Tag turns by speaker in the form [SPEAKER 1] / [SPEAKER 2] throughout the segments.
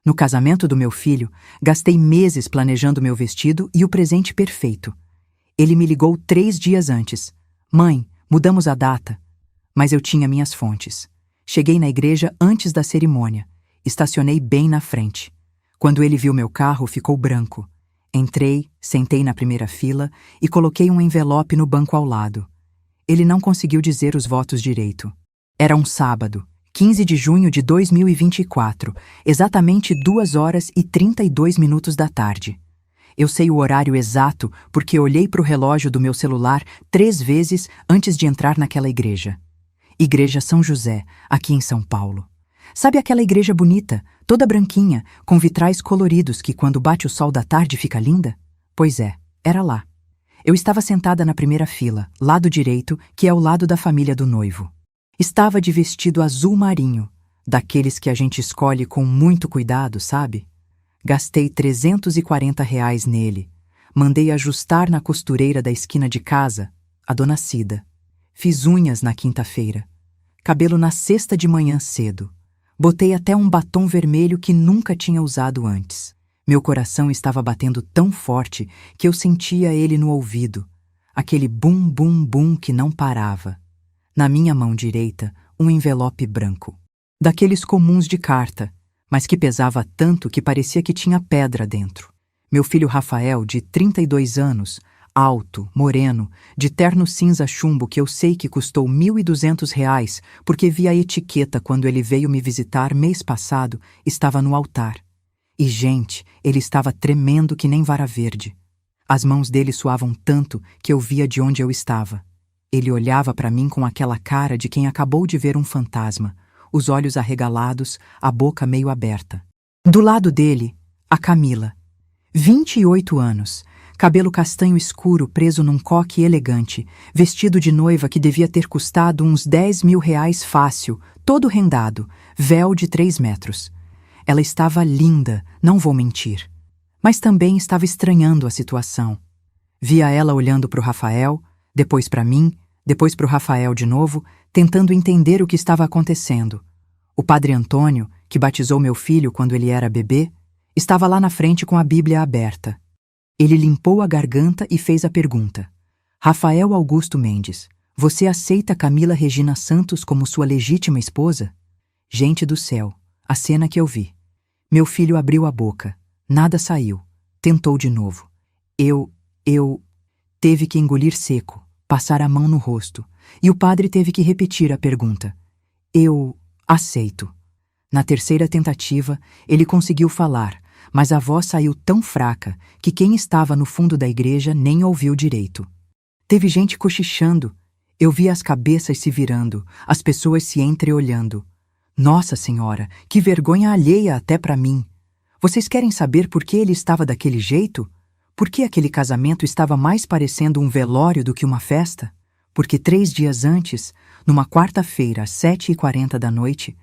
[SPEAKER 1] No casamento do meu filho, gastei meses planejando meu vestido e o presente perfeito. Ele me ligou 3 dias antes. Mãe, mudamos a data. Mas eu tinha minhas fontes. Cheguei na igreja antes da cerimônia. Estacionei bem na frente. Quando ele viu meu carro, ficou branco. Entrei, sentei na primeira fila e coloquei um envelope no banco ao lado. Ele não conseguiu dizer os votos direito. Era um sábado, 15 de junho de 2024, exatamente 2h32 da tarde. Eu sei o horário exato porque olhei para o relógio do meu celular 3 vezes antes de entrar naquela igreja. Igreja São José, aqui em São Paulo. Sabe aquela igreja bonita, toda branquinha, com vitrais coloridos que quando bate o sol da tarde fica linda? Pois é, era lá. Eu estava sentada na primeira fila, lado direito, que é o lado da família do noivo. Estava de vestido azul marinho, daqueles que a gente escolhe com muito cuidado, sabe? Gastei R$ 340 nele. Mandei ajustar na costureira da esquina de casa, a dona Cida. Fiz unhas na quinta-feira. Cabelo na sexta de manhã cedo. Botei até um batom vermelho que nunca tinha usado antes. Meu coração estava batendo tão forte que eu sentia ele no ouvido. Aquele bum, bum, bum que não parava. Na minha mão direita, um envelope branco. Daqueles comuns de carta, mas que pesava tanto que parecia que tinha pedra dentro. Meu filho Rafael, de 32 anos, alto, moreno, de terno cinza chumbo que eu sei que custou R$ 1.200 porque vi a etiqueta quando ele veio me visitar mês passado, estava no altar. E, gente, ele estava tremendo que nem vara verde. As mãos dele suavam tanto que eu via de onde eu estava. Ele olhava para mim com aquela cara de quem acabou de ver um fantasma, os olhos arregalados, a boca meio aberta. Do lado dele, a Camila. 28 anos, cabelo castanho escuro preso num coque elegante, vestido de noiva que devia ter custado uns R$ 10.000 fácil, todo rendado, véu de 3 metros. Ela estava linda, não vou mentir. Mas também estava estranhando a situação. Via ela olhando para o Rafael, depois para mim, depois para o Rafael de novo, tentando entender o que estava acontecendo. O padre Antônio, que batizou meu filho quando ele era bebê, estava lá na frente com a Bíblia aberta. Ele limpou a garganta e fez a pergunta. Rafael Augusto Mendes, você aceita Camila Regina Santos como sua legítima esposa? Gente do céu, a cena que eu vi. Meu filho abriu a boca. Nada saiu. Tentou de novo. Teve que engolir seco, passar a mão no rosto, e o padre teve que repetir a pergunta. Eu aceito. Na terceira tentativa, ele conseguiu falar, mas a voz saiu tão fraca que quem estava no fundo da igreja nem ouviu direito. Teve gente cochichando. Eu vi as cabeças se virando, as pessoas se entreolhando. Nossa Senhora, que vergonha alheia até para mim. Vocês querem saber por que ele estava daquele jeito? Por que aquele casamento estava mais parecendo um velório do que uma festa? Porque 3 dias antes, numa quarta-feira às 7h40 da noite,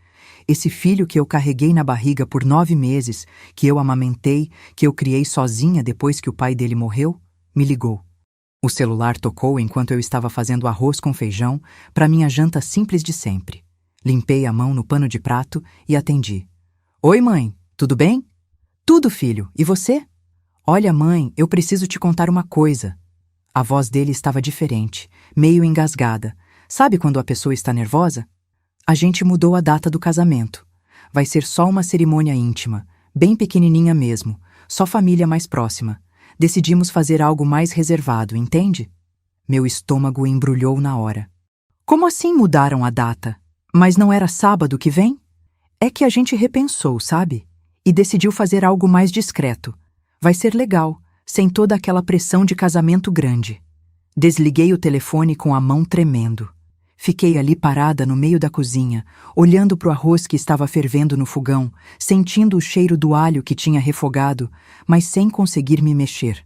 [SPEAKER 1] esse filho que eu carreguei na barriga por 9 meses, que eu amamentei, que eu criei sozinha depois que o pai dele morreu, me ligou. O celular tocou enquanto eu estava fazendo arroz com feijão para minha janta simples de sempre. Limpei a mão no pano de prato e atendi. Oi, mãe, tudo bem? Tudo, filho, e você? Olha, mãe, eu preciso te contar uma coisa. A voz dele estava diferente, meio engasgada. Sabe quando a pessoa está nervosa? A gente mudou a data do casamento. Vai ser só uma cerimônia íntima, bem pequenininha mesmo, só família mais próxima. Decidimos fazer algo mais reservado, entende? Meu estômago embrulhou na hora. Como assim mudaram a data? Mas não era sábado que vem? É que a gente repensou, sabe? E decidiu fazer algo mais discreto. Vai ser legal, sem toda aquela pressão de casamento grande. Desliguei o telefone com a mão tremendo. Fiquei ali parada no meio da cozinha, olhando para o arroz que estava fervendo no fogão, sentindo o cheiro do alho que tinha refogado, mas sem conseguir me mexer.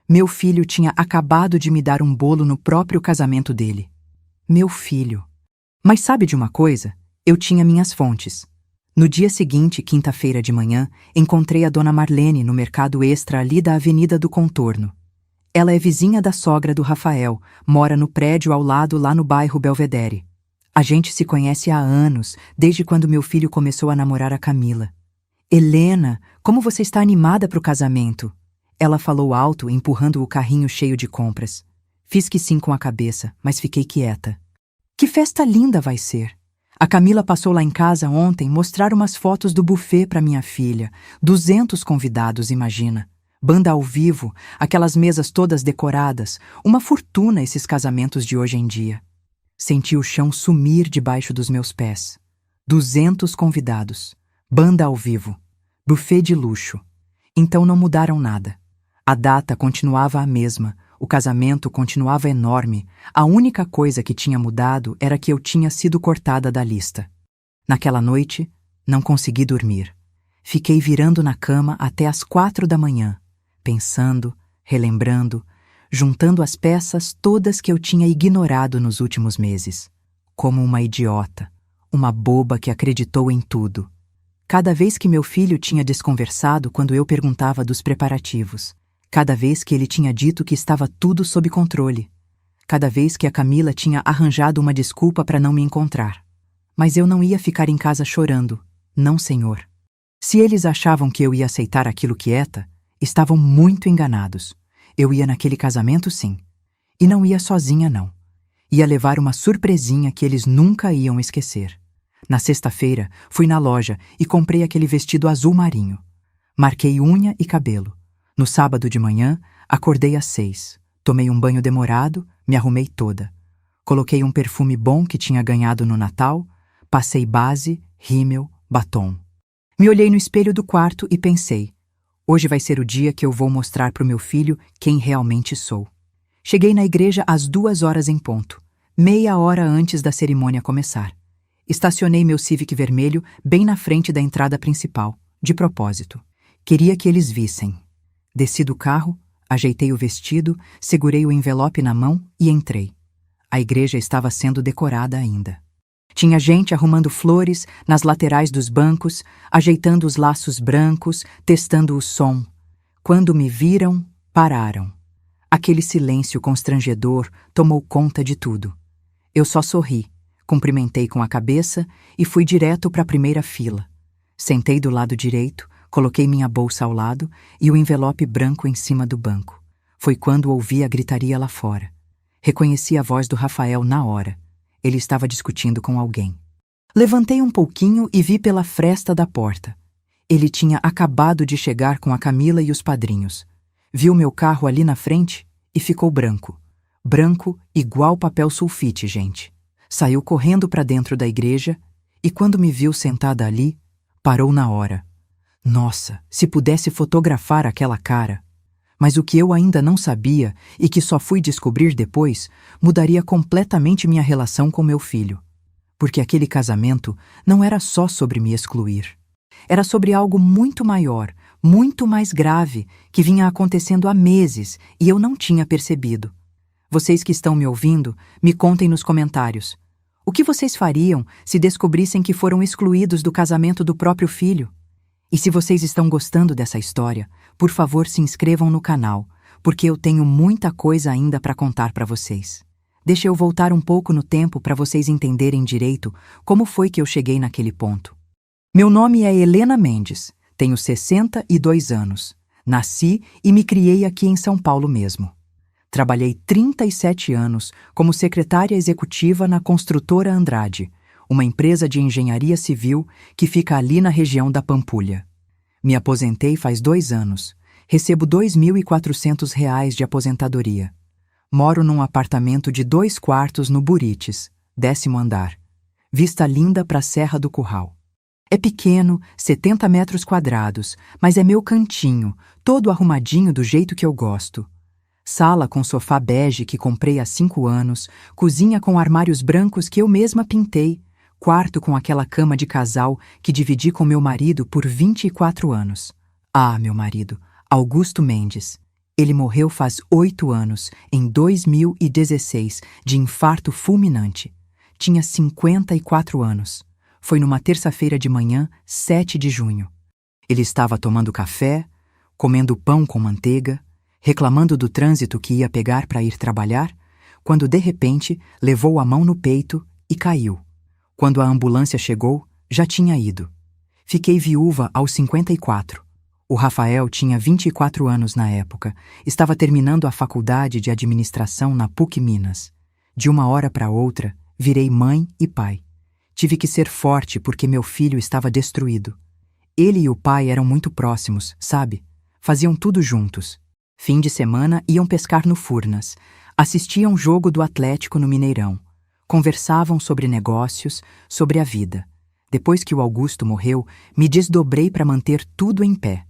[SPEAKER 1] Meu filho tinha acabado de me dar um bolo no próprio casamento dele. Meu filho. Mas sabe de uma coisa? Eu tinha minhas fontes. No dia seguinte, quinta-feira de manhã, encontrei a dona Marlene no mercado extra ali da Avenida do Contorno. Ela é vizinha da sogra do Rafael, mora no prédio ao lado lá no bairro Belvedere. A gente se conhece há anos, desde quando meu filho começou a namorar a Camila. Helena, como você está animada para o casamento? Ela falou alto, empurrando o carrinho cheio de compras. Fiz que sim com a cabeça, mas fiquei quieta. Que festa linda vai ser! A Camila passou lá em casa ontem mostrar umas fotos do buffet para minha filha. 200 convidados, imagina. Banda ao vivo, aquelas mesas todas decoradas. Uma fortuna esses casamentos de hoje em dia. Senti o chão sumir debaixo dos meus pés. 200 convidados. Banda ao vivo. Buffet de luxo. Então não mudaram nada. A data continuava a mesma. O casamento continuava enorme. A única coisa que tinha mudado era que eu tinha sido cortada da lista. Naquela noite, não consegui dormir. Fiquei virando na cama até às 4 da manhã, pensando, relembrando, juntando as peças todas que eu tinha ignorado nos últimos meses. Como uma idiota, uma boba que acreditou em tudo. Cada vez que meu filho tinha desconversado quando eu perguntava dos preparativos. Cada vez que ele tinha dito que estava tudo sob controle. Cada vez que a Camila tinha arranjado uma desculpa para não me encontrar. Mas eu não ia ficar em casa chorando. Não, senhor. Se eles achavam que eu ia aceitar aquilo quieta, estavam muito enganados. Eu ia naquele casamento, sim. E não ia sozinha, não. Ia levar uma surpresinha que eles nunca iam esquecer. Na sexta-feira, fui na loja e comprei aquele vestido azul marinho. Marquei unha e cabelo. No sábado de manhã, acordei às 6. Tomei um banho demorado, me arrumei toda. Coloquei um perfume bom que tinha ganhado no Natal, passei base, rímel, batom. Me olhei no espelho do quarto e pensei, hoje vai ser o dia que eu vou mostrar para o meu filho quem realmente sou. Cheguei na igreja às 2 horas em ponto, meia hora antes da cerimônia começar. Estacionei meu Civic vermelho bem na frente da entrada principal, de propósito. Queria que eles vissem. Desci do carro, ajeitei o vestido, segurei o envelope na mão e entrei. A igreja estava sendo decorada ainda. Tinha gente arrumando flores nas laterais dos bancos, ajeitando os laços brancos, testando o som. Quando me viram, pararam. Aquele silêncio constrangedor tomou conta de tudo. Eu só sorri, cumprimentei com a cabeça e fui direto para a primeira fila. Sentei do lado direito, coloquei minha bolsa ao lado e o envelope branco em cima do banco. Foi quando ouvi a gritaria lá fora. Reconheci a voz do Rafael na hora. Ele estava discutindo com alguém. Levantei um pouquinho e vi pela fresta da porta. Ele tinha acabado de chegar com a Camila e os padrinhos. Viu meu carro ali na frente e ficou branco. Branco igual papel sulfite, gente. Saiu correndo para dentro da igreja e quando me viu sentada ali, parou na hora. Nossa, se pudesse fotografar aquela cara! Mas o que eu ainda não sabia e que só fui descobrir depois, mudaria completamente minha relação com meu filho. Porque aquele casamento não era só sobre me excluir. Era sobre algo muito maior, muito mais grave, que vinha acontecendo há meses e eu não tinha percebido. Vocês que estão me ouvindo, me contem nos comentários. O que vocês fariam se descobrissem que foram excluídos do casamento do próprio filho? E se vocês estão gostando dessa história, por favor se inscrevam no canal, porque eu tenho muita coisa ainda para contar para vocês. Deixa eu voltar um pouco no tempo para vocês entenderem direito como foi que eu cheguei naquele ponto. Meu nome é Helena Mendes, tenho 62 anos. Nasci e me criei aqui em São Paulo mesmo. Trabalhei 37 anos como secretária executiva na Construtora Andrade, uma empresa de engenharia civil que fica ali na região da Pampulha. Me aposentei faz 2 anos. Recebo R$ 2.400 de aposentadoria. Moro num apartamento de 2 quartos no Burites, 10º andar. Vista linda para a Serra do Curral. É pequeno, 70 metros quadrados, mas é meu cantinho, todo arrumadinho do jeito que eu gosto. Sala com sofá bege que comprei há 5 anos, cozinha com armários brancos que eu mesma pintei, quarto com aquela cama de casal que dividi com meu marido por 24 anos. Ah, meu marido, Augusto Mendes. Ele morreu faz 8 anos, em 2016, de infarto fulminante. Tinha 54 anos. Foi numa terça-feira de manhã, 7 de junho. Ele estava tomando café, comendo pão com manteiga, reclamando do trânsito que ia pegar para ir trabalhar, quando de repente levou a mão no peito e caiu. Quando a ambulância chegou, já tinha ido. Fiquei viúva aos 54. O Rafael tinha 24 anos na época. Estava terminando a faculdade de administração na PUC Minas. De uma hora para outra, virei mãe e pai. Tive que ser forte porque meu filho estava destruído. Ele e o pai eram muito próximos, sabe? Faziam tudo juntos. Fim de semana iam pescar no Furnas. Assistiam jogo do Atlético no Mineirão. Conversavam sobre negócios, sobre a vida. Depois que o Augusto morreu, me desdobrei para manter tudo em pé.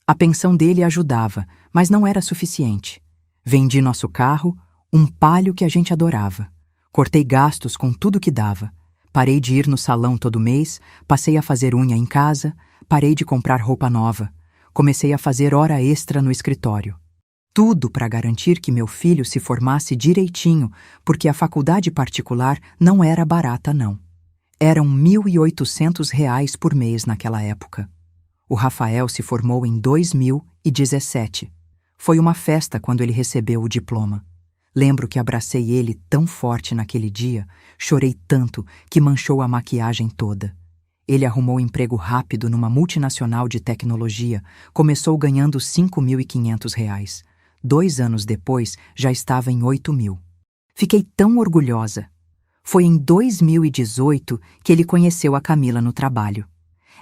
[SPEAKER 1] A pensão dele ajudava, mas não era suficiente. Vendi nosso carro, um Palio que a gente adorava. Cortei gastos com tudo que dava. Parei de ir no salão todo mês, passei a fazer unha em casa, parei de comprar roupa nova. Comecei a fazer hora extra no escritório. Tudo para garantir que meu filho se formasse direitinho, porque a faculdade particular não era barata, não. Eram R$ 1.800 por mês naquela época. O Rafael se formou em 2017. Foi uma festa quando ele recebeu o diploma. Lembro que abracei ele tão forte naquele dia, chorei tanto que manchou a maquiagem toda. Ele arrumou emprego rápido numa multinacional de tecnologia, começou ganhando R$ 5.500. 2 anos depois, já estava em 8.000. Fiquei tão orgulhosa. Foi em 2018 que ele conheceu a Camila no trabalho.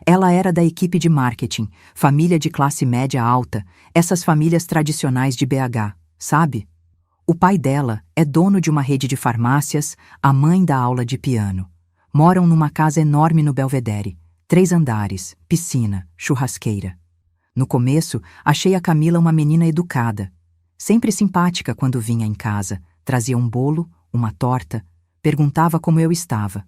[SPEAKER 1] Ela era da equipe de marketing, família de classe média alta, essas famílias tradicionais de BH, sabe? O pai dela é dono de uma rede de farmácias, a mãe dá aula de piano. Moram numa casa enorme no Belvedere, 3 andares, piscina, churrasqueira. No começo, achei a Camila uma menina educada. Sempre simpática quando vinha em casa, trazia um bolo, uma torta, perguntava como eu estava.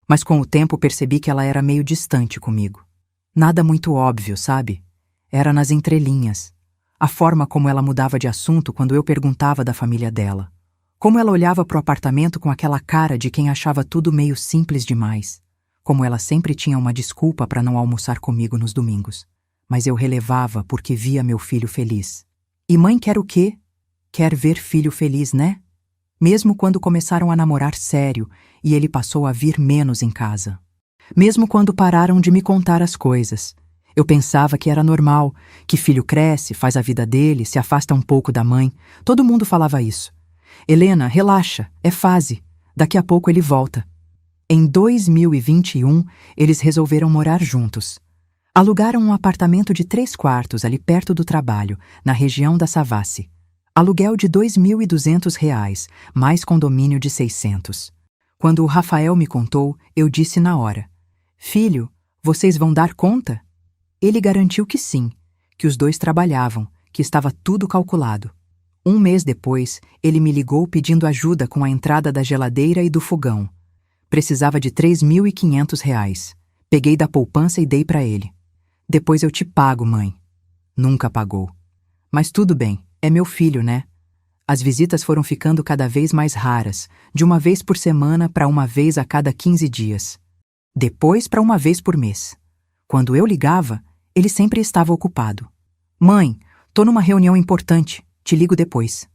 [SPEAKER 1] Mas com o tempo percebi que ela era meio distante comigo. Nada muito óbvio, sabe? Era nas entrelinhas. A forma como ela mudava de assunto quando eu perguntava da família dela. Como ela olhava pro apartamento com aquela cara de quem achava tudo meio simples demais. Como ela sempre tinha uma desculpa para não almoçar comigo nos domingos. Mas eu relevava porque via meu filho feliz. E mãe quer o quê? Quer ver filho feliz, né? Mesmo quando começaram a namorar sério e ele passou a vir menos em casa. Mesmo quando pararam de me contar as coisas. Eu pensava que era normal, que filho cresce, faz a vida dele, se afasta um pouco da mãe. Todo mundo falava isso. Helena, relaxa, é fase. Daqui a pouco ele volta. Em 2021, eles resolveram morar juntos. Alugaram um apartamento de 3 quartos ali perto do trabalho, na região da Savassi. Aluguel de R$ 2.200, mais condomínio de 600. Quando o Rafael me contou, eu disse na hora: Filho, vocês vão dar conta? Ele garantiu que sim, que os dois trabalhavam, que estava tudo calculado. Um mês depois, ele me ligou pedindo ajuda com a entrada da geladeira e do fogão. Precisava de R$ 3.500. Peguei da poupança e dei para ele. Depois eu te pago, mãe. Nunca pagou. Mas tudo bem. É meu filho, né? As visitas foram ficando cada vez mais raras, de uma vez por semana para uma vez a cada 15 dias. Depois para uma vez por mês. Quando eu ligava, ele sempre estava ocupado. Mãe, tô numa reunião importante, te ligo depois.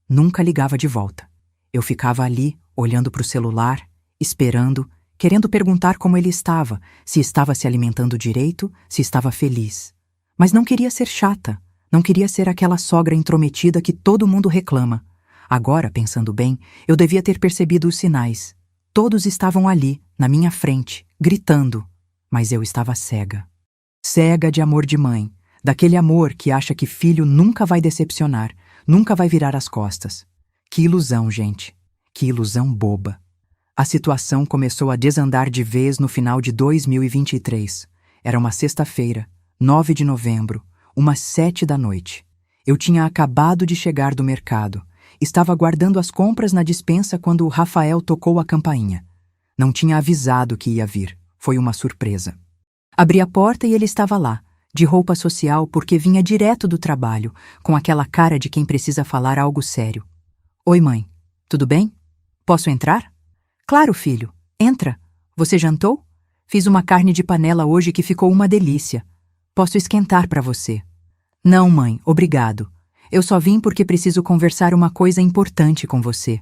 [SPEAKER 1] Nunca ligava de volta. Eu ficava ali, olhando para o celular, esperando, querendo perguntar como ele estava, se estava se alimentando direito, se estava feliz. Mas não queria ser chata. Não queria ser aquela sogra intrometida que todo mundo reclama. Agora, pensando bem, eu devia ter percebido os sinais. Todos estavam ali, na minha frente, gritando. Mas eu estava cega. Cega de amor de mãe. Daquele amor que acha que filho nunca vai decepcionar, nunca vai virar as costas. Que ilusão, gente. Que ilusão boba. A situação começou a desandar de vez no final de 2023. Era uma sexta-feira, 9 de novembro. Umas 7 da noite. Eu tinha acabado de chegar do mercado. Estava guardando as compras na despensa quando o Rafael tocou a campainha. Não tinha avisado que ia vir. Foi uma surpresa. Abri a porta e ele estava lá, de roupa social porque vinha direto do trabalho, com aquela cara de quem precisa falar algo sério. Oi, mãe. Tudo bem? Posso entrar? Claro, filho. Entra. Você jantou? Fiz uma carne de panela hoje que ficou uma delícia. Posso esquentar para você. Não, mãe, obrigado. Eu só vim porque preciso conversar uma coisa importante com você.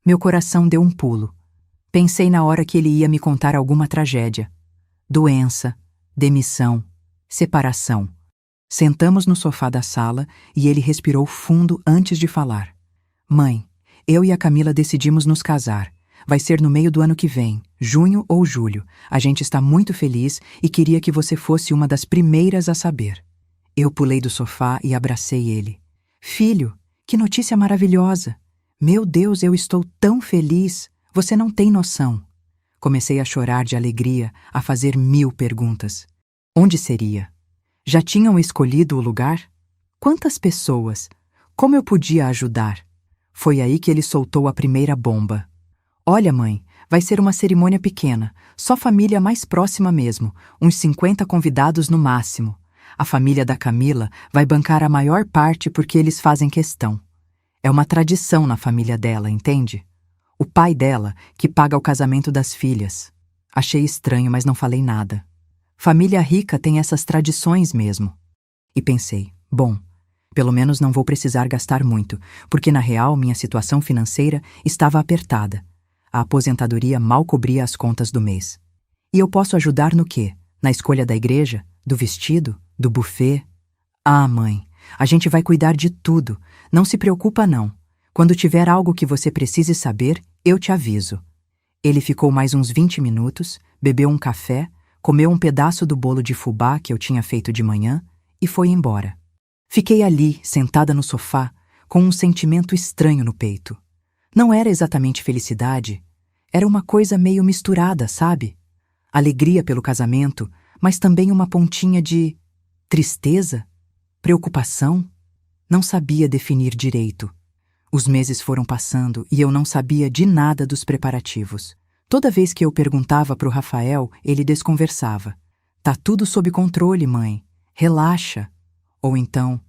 [SPEAKER 1] Meu coração deu um pulo. Pensei na hora que ele ia me contar alguma tragédia. Doença, demissão, separação. Sentamos no sofá da sala e ele respirou fundo antes de falar. Mãe, eu e a Camila decidimos nos casar. Vai ser no meio do ano que vem, junho ou julho. A gente está muito feliz e queria que você fosse uma das primeiras a saber. Eu pulei do sofá e abracei ele. Filho, que notícia maravilhosa! Meu Deus, eu estou tão feliz! Você não tem noção. Comecei a chorar de alegria, a fazer 1000 perguntas. Onde seria? Já tinham escolhido o lugar? Quantas pessoas? Como eu podia ajudar? Foi aí que ele soltou a primeira bomba. Olha, mãe, vai ser uma cerimônia pequena, só família mais próxima mesmo, uns 50 convidados no máximo. A família da Camila vai bancar a maior parte porque eles fazem questão. É uma tradição na família dela, entende? O pai dela que paga o casamento das filhas. Achei estranho, mas não falei nada. Família rica tem essas tradições mesmo. E pensei, bom, pelo menos não vou precisar gastar muito, porque na real minha situação financeira estava apertada. A aposentadoria mal cobria as contas do mês. E eu posso ajudar no quê? Na escolha da igreja? Do vestido? Do buffet? Ah, mãe, a gente vai cuidar de tudo. Não se preocupa não. Quando tiver algo que você precise saber, eu te aviso. Ele ficou mais uns 20 minutos, bebeu um café, comeu um pedaço do bolo de fubá que eu tinha feito de manhã e foi embora. Fiquei ali, sentada no sofá, com um sentimento estranho no peito. Não era exatamente felicidade, era uma coisa meio misturada, sabe? Alegria pelo casamento, mas também uma pontinha de tristeza, preocupação. Não sabia definir direito. Os meses foram passando e eu não sabia de nada dos preparativos. Toda vez que eu perguntava para o Rafael, ele desconversava. Tá tudo sob controle, mãe. Relaxa. Ou então,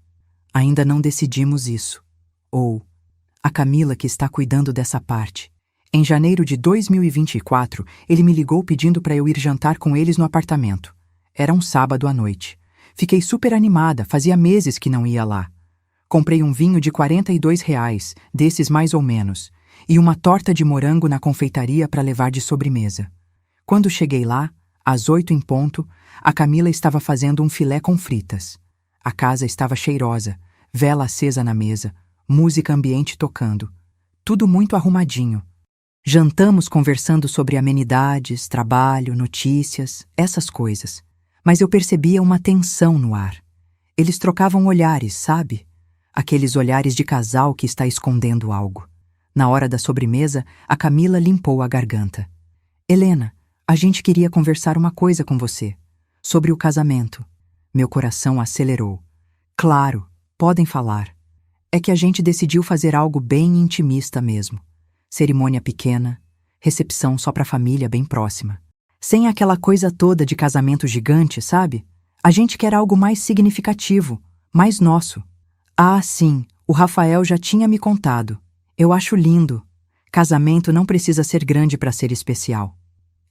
[SPEAKER 1] ainda não decidimos isso. Ou, a Camila que está cuidando dessa parte. Em janeiro de 2024, ele me ligou pedindo para eu ir jantar com eles no apartamento. Era um sábado à noite. Fiquei super animada, fazia meses que não ia lá. Comprei um vinho de R$ 42, desses mais ou menos, e uma torta de morango na confeitaria para levar de sobremesa. Quando cheguei lá, às 8 em ponto, a Camila estava fazendo um filé com fritas. A casa estava cheirosa, vela acesa na mesa, música ambiente tocando. Tudo muito arrumadinho. Jantamos conversando sobre amenidades, trabalho, notícias, essas coisas. Mas eu percebia uma tensão no ar. Eles trocavam olhares, sabe? Aqueles olhares de casal que está escondendo algo. Na hora da sobremesa, a Camila limpou a garganta. Helena, a gente queria conversar uma coisa com você. Sobre o casamento. Meu coração acelerou. Claro, podem falar. É que a gente decidiu fazer algo bem intimista mesmo. Cerimônia pequena, recepção só para a família bem próxima. Sem aquela coisa toda de casamento gigante, sabe? A gente quer algo mais significativo, mais nosso. Ah, sim, o Rafael já tinha me contado. Eu acho lindo. Casamento não precisa ser grande para ser especial.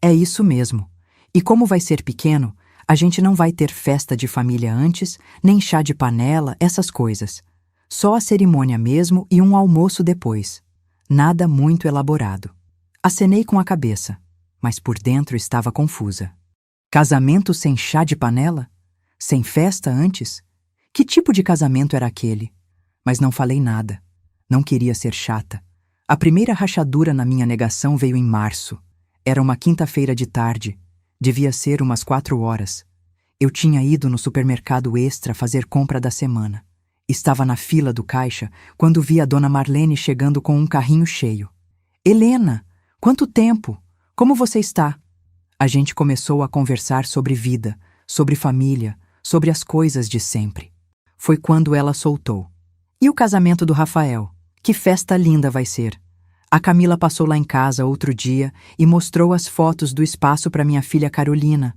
[SPEAKER 1] É isso mesmo. E como vai ser pequeno, a gente não vai ter festa de família antes, nem chá de panela, essas coisas. Só a cerimônia mesmo e um almoço depois. Nada muito elaborado. Acenei com a cabeça, mas por dentro estava confusa. Casamento sem chá de panela? Sem festa antes? Que tipo de casamento era aquele? Mas não falei nada. Não queria ser chata. A primeira rachadura na minha negação veio em março. Era uma quinta-feira de tarde. Devia ser umas 4 horas. Eu tinha ido no supermercado Extra fazer compra da semana. Estava na fila do caixa quando vi a dona Marlene chegando com um carrinho cheio. Helena, quanto tempo? Como você está? A gente começou a conversar sobre vida, sobre família, sobre as coisas de sempre. Foi quando ela soltou. E o casamento do Rafael? Que festa linda vai ser! A Camila passou lá em casa outro dia e mostrou as fotos do espaço para minha filha Carolina.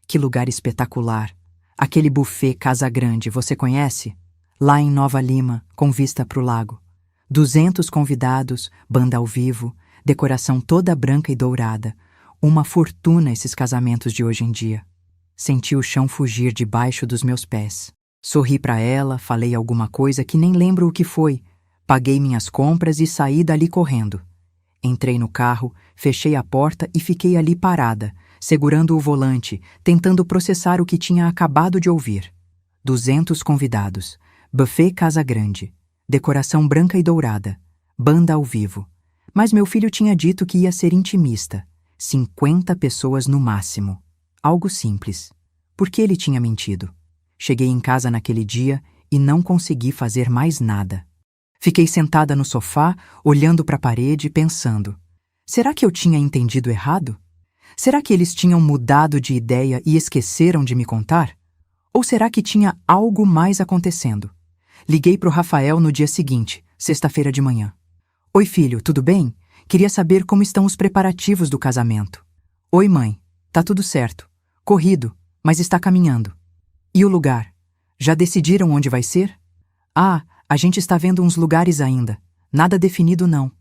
[SPEAKER 1] Que lugar espetacular! Aquele buffet Casa Grande, você conhece? Lá em Nova Lima, com vista para o lago. 200 convidados, banda ao vivo, decoração toda branca e dourada. Uma fortuna esses casamentos de hoje em dia. Senti o chão fugir debaixo dos meus pés. Sorri para ela, falei alguma coisa que nem lembro o que foi. Paguei minhas compras e saí dali correndo. Entrei no carro, fechei a porta e fiquei ali parada, segurando o volante, tentando processar o que tinha acabado de ouvir. 200 convidados, buffet Casa Grande, decoração branca e dourada, banda ao vivo. Mas meu filho tinha dito que ia ser intimista, 50 pessoas no máximo. Algo simples. Por que ele tinha mentido? Cheguei em casa naquele dia e não consegui fazer mais nada. Fiquei sentada no sofá, olhando para a parede, pensando: será que eu tinha entendido errado? Será que eles tinham mudado de ideia e esqueceram de me contar? Ou será que tinha algo mais acontecendo? Liguei para o Rafael no dia seguinte, sexta-feira de manhã. Oi, filho, tudo bem? Queria saber como estão os preparativos do casamento. Oi, mãe. Tá tudo certo. Corrido, mas está caminhando. E o lugar? Já decidiram onde vai ser? Ah, a gente está vendo uns lugares ainda. Nada definido, não.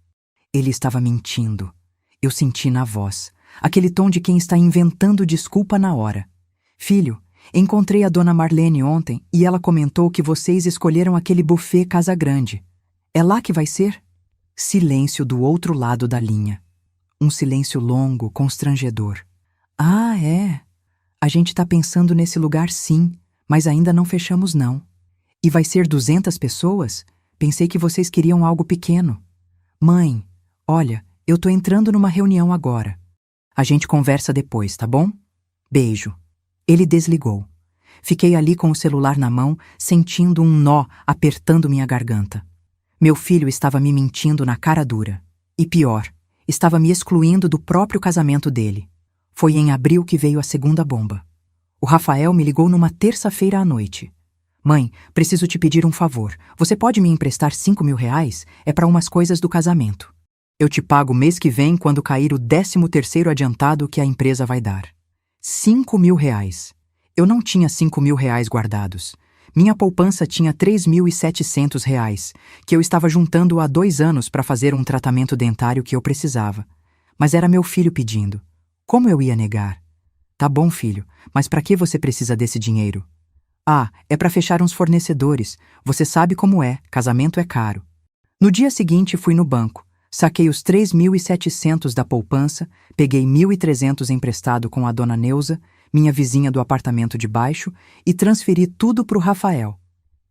[SPEAKER 1] Ele estava mentindo. Eu senti na voz, aquele tom de quem está inventando desculpa na hora. Filho, encontrei a dona Marlene ontem e ela comentou que vocês escolheram aquele buffet Casa Grande. É lá que vai ser? Silêncio do outro lado da linha. Um silêncio longo, constrangedor. Ah, é. A gente tá pensando nesse lugar sim, mas ainda não fechamos não. E vai ser 200 pessoas? Pensei que vocês queriam algo pequeno. Mãe, olha, eu tô entrando numa reunião agora. A gente conversa depois, tá bom? Beijo. Ele desligou. Fiquei ali com o celular na mão, sentindo um nó apertando minha garganta. Meu filho estava me mentindo na cara dura. E pior, estava me excluindo do próprio casamento dele. Foi em abril que veio a segunda bomba. O Rafael me ligou numa terça-feira à noite. Mãe, preciso te pedir um favor. Você pode me emprestar R$ 5.000? É para umas coisas do casamento. Eu te pago mês que vem quando cair o 13º adiantado que a empresa vai dar. R$ 5.000. Eu não tinha R$ 5.000 guardados. Minha poupança tinha R$ 3.700, que eu estava juntando há 2 anos para fazer um tratamento dentário que eu precisava. Mas era meu filho pedindo. Como eu ia negar? Tá bom, filho, mas para que você precisa desse dinheiro? Ah, é para fechar uns fornecedores. Você sabe como é, casamento é caro. No dia seguinte fui no banco, saquei os 3.700 da poupança, peguei 1.300 emprestado com a dona Neuza, minha vizinha do apartamento de baixo, e transferi tudo pro Rafael.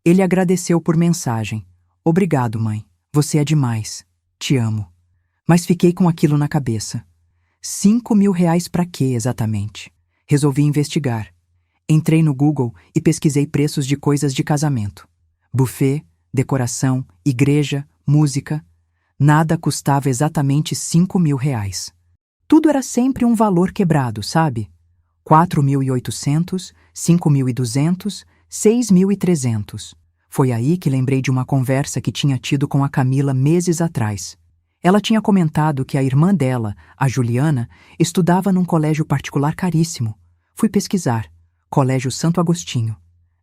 [SPEAKER 1] Ele agradeceu por mensagem. Obrigado, mãe. Você é demais. Te amo. Mas fiquei com aquilo na cabeça. R$ 5.000 para quê, exatamente? Resolvi investigar. Entrei no Google e pesquisei preços de coisas de casamento. Buffet, decoração, igreja, música. Nada custava exatamente R$ 5.000. Tudo era sempre um valor quebrado, sabe? 4.800, 5.200, 6.300. Foi aí que lembrei de uma conversa que tinha tido com a Camila meses atrás. Ela tinha comentado que a irmã dela, a Juliana, estudava num colégio particular caríssimo. Fui pesquisar. Colégio Santo Agostinho.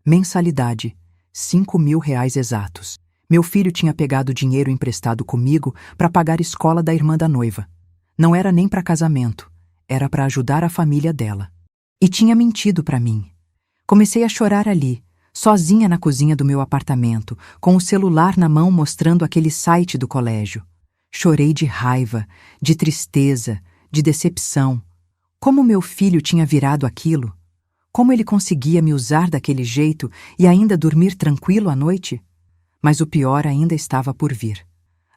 [SPEAKER 1] Mensalidade, R$ 5.000 exatos. Meu filho tinha pegado dinheiro emprestado comigo para pagar a escola da irmã da noiva. Não era nem para casamento, era para ajudar a família dela. E tinha mentido para mim. Comecei a chorar ali, sozinha na cozinha do meu apartamento, com o celular na mão mostrando aquele site do colégio. Chorei de raiva, de tristeza, de decepção. Como meu filho tinha virado aquilo? Como ele conseguia me usar daquele jeito e ainda dormir tranquilo à noite? Mas o pior ainda estava por vir.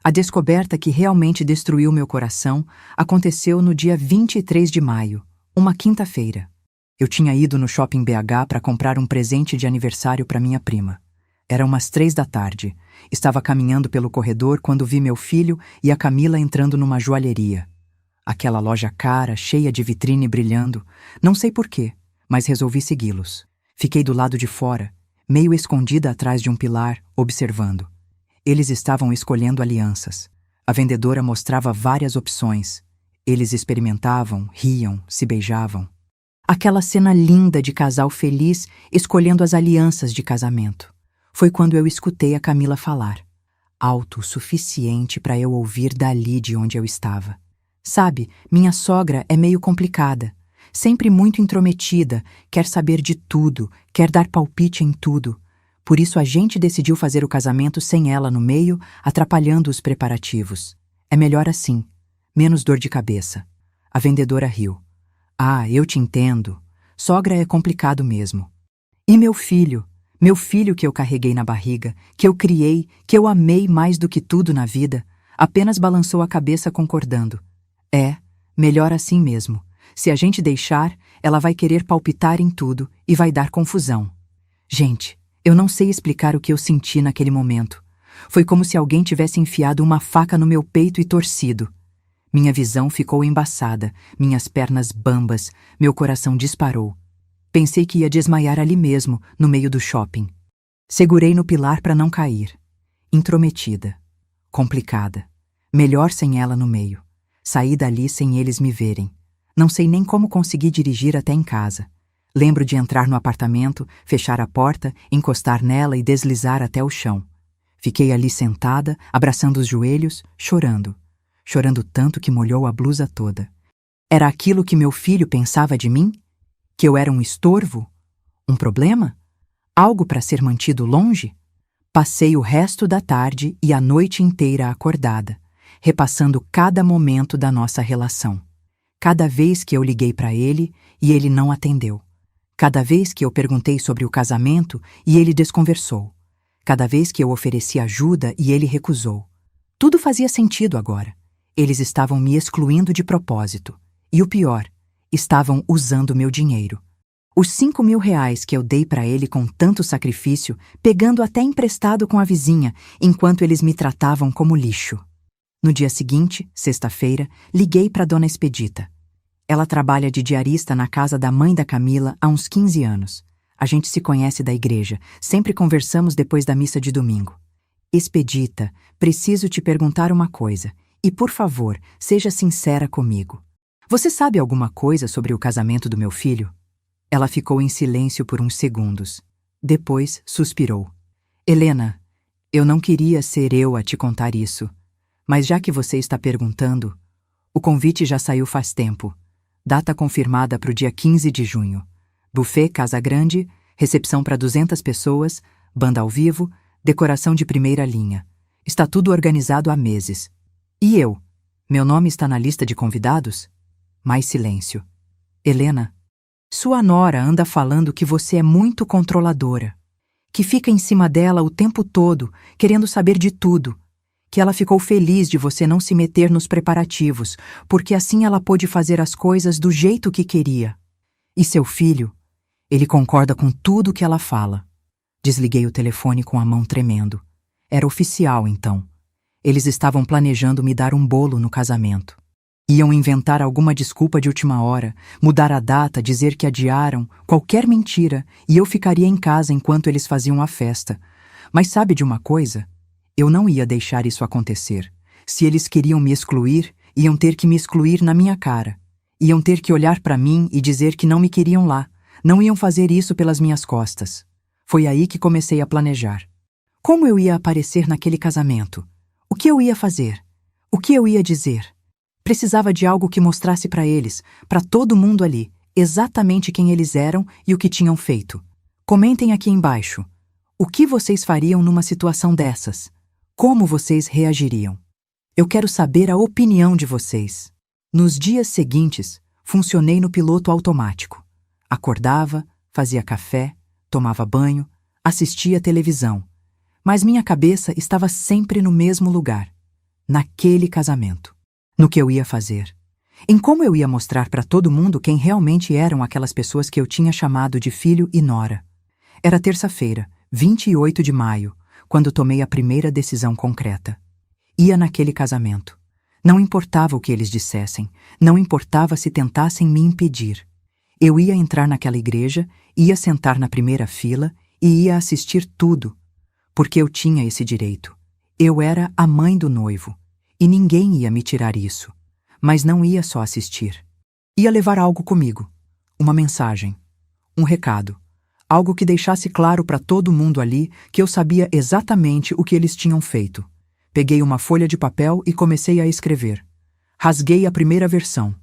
[SPEAKER 1] A descoberta que realmente destruiu meu coração aconteceu no dia 23 de maio, uma quinta-feira. Eu tinha ido no Shopping BH para comprar um presente de aniversário para minha prima. Eram umas 3 da tarde. Estava caminhando pelo corredor quando vi meu filho e a Camila entrando numa joalheria. Aquela loja cara, cheia de vitrine brilhando. Não sei porquê, mas resolvi segui-los. Fiquei do lado de fora, meio escondida atrás de um pilar, observando. Eles estavam escolhendo alianças. A vendedora mostrava várias opções. Eles experimentavam, riam, se beijavam. Aquela cena linda de casal feliz escolhendo as alianças de casamento. Foi quando eu escutei a Camila falar. Alto o suficiente para eu ouvir dali de onde eu estava. Sabe, minha sogra é meio complicada. Sempre muito intrometida, quer saber de tudo, quer dar palpite em tudo. Por isso a gente decidiu fazer o casamento sem ela no meio, atrapalhando os preparativos. É melhor assim, menos dor de cabeça. A vendedora riu. Ah, eu te entendo. Sogra é complicado mesmo. E meu filho que eu carreguei na barriga, que eu criei, que eu amei mais do que tudo na vida, apenas balançou a cabeça concordando. É, melhor assim mesmo. Se a gente deixar, ela vai querer palpitar em tudo e vai dar confusão. Gente, eu não sei explicar o que eu senti naquele momento. Foi como se alguém tivesse enfiado uma faca no meu peito e torcido. Minha visão ficou embaçada, minhas pernas bambas, meu coração disparou. Pensei que ia desmaiar ali mesmo, no meio do shopping. Segurei no pilar para não cair. Intrometida. Complicada. Melhor sem ela no meio. Saí dali sem eles me verem. Não sei nem como consegui dirigir até em casa. Lembro de entrar no apartamento, fechar a porta, encostar nela e deslizar até o chão. Fiquei ali sentada, abraçando os joelhos, chorando. Chorando tanto que molhou a blusa toda. Era aquilo que meu filho pensava de mim? Que eu era um estorvo? Um problema? Algo para ser mantido longe? Passei o resto da tarde e a noite inteira acordada, repassando cada momento da nossa relação. Cada vez que eu liguei para ele e ele não atendeu. Cada vez que eu perguntei sobre o casamento e ele desconversou. Cada vez que eu ofereci ajuda e ele recusou. Tudo fazia sentido agora. Eles estavam me excluindo de propósito. E o pior, estavam usando meu dinheiro. Os 5.000 reais que eu dei para ele com tanto sacrifício, pegando até emprestado com a vizinha, enquanto eles me tratavam como lixo. No dia seguinte, sexta-feira, liguei para Dona Expedita. Ela trabalha de diarista na casa da mãe da Camila há uns 15 anos. A gente se conhece da igreja, sempre conversamos depois da missa de domingo. Expedita, preciso te perguntar uma coisa, e por favor, seja sincera comigo. Você sabe alguma coisa sobre o casamento do meu filho? Ela ficou em silêncio por uns segundos. Depois, suspirou. Helena, eu não queria ser eu a te contar isso, mas já que você está perguntando, o convite já saiu faz tempo. Data confirmada para o dia 15 de junho. Buffet Casa Grande, recepção para 200 pessoas, banda ao vivo, decoração de primeira linha. Está tudo organizado há meses. E eu? Meu nome está na lista de convidados? Mais silêncio. Helena, sua nora anda falando que você é muito controladora, que fica em cima dela o tempo todo, querendo saber de tudo, que ela ficou feliz de você não se meter nos preparativos, porque assim ela pôde fazer as coisas do jeito que queria. E seu filho? Ele concorda com tudo que ela fala. Desliguei o telefone com a mão tremendo. Era oficial, então. Eles estavam planejando me dar um bolo no casamento. Iam inventar alguma desculpa de última hora, mudar a data, dizer que adiaram, qualquer mentira, e eu ficaria em casa enquanto eles faziam a festa. Mas sabe de uma coisa? Eu não ia deixar isso acontecer. Se eles queriam me excluir, iam ter que me excluir na minha cara. Iam ter que olhar para mim e dizer que não me queriam lá. Não iam fazer isso pelas minhas costas. Foi aí que comecei a planejar. Como eu ia aparecer naquele casamento? O que eu ia fazer? O que eu ia dizer? Precisava de algo que mostrasse para eles, para todo mundo ali, exatamente quem eles eram e o que tinham feito. Comentem aqui embaixo. O que vocês fariam numa situação dessas? Como vocês reagiriam? Eu quero saber a opinião de vocês. Nos dias seguintes, funcionei no piloto automático. Acordava, fazia café, tomava banho, assistia televisão. Mas minha cabeça estava sempre no mesmo lugar, naquele casamento. No que eu ia fazer. Em como eu ia mostrar para todo mundo quem realmente eram aquelas pessoas que eu tinha chamado de filho e nora. Era terça-feira, 28 de maio, quando tomei a primeira decisão concreta. Ia naquele casamento. Não importava o que eles dissessem, não importava se tentassem me impedir. Eu ia entrar naquela igreja, ia sentar na primeira fila e ia assistir tudo, porque eu tinha esse direito. Eu era a mãe do noivo, e ninguém ia me tirar isso. Mas não ia só assistir. Ia levar algo comigo, uma mensagem, um recado, algo que deixasse claro para todo mundo ali que eu sabia exatamente o que eles tinham feito. Peguei uma folha de papel e comecei a escrever. Rasguei a primeira versão,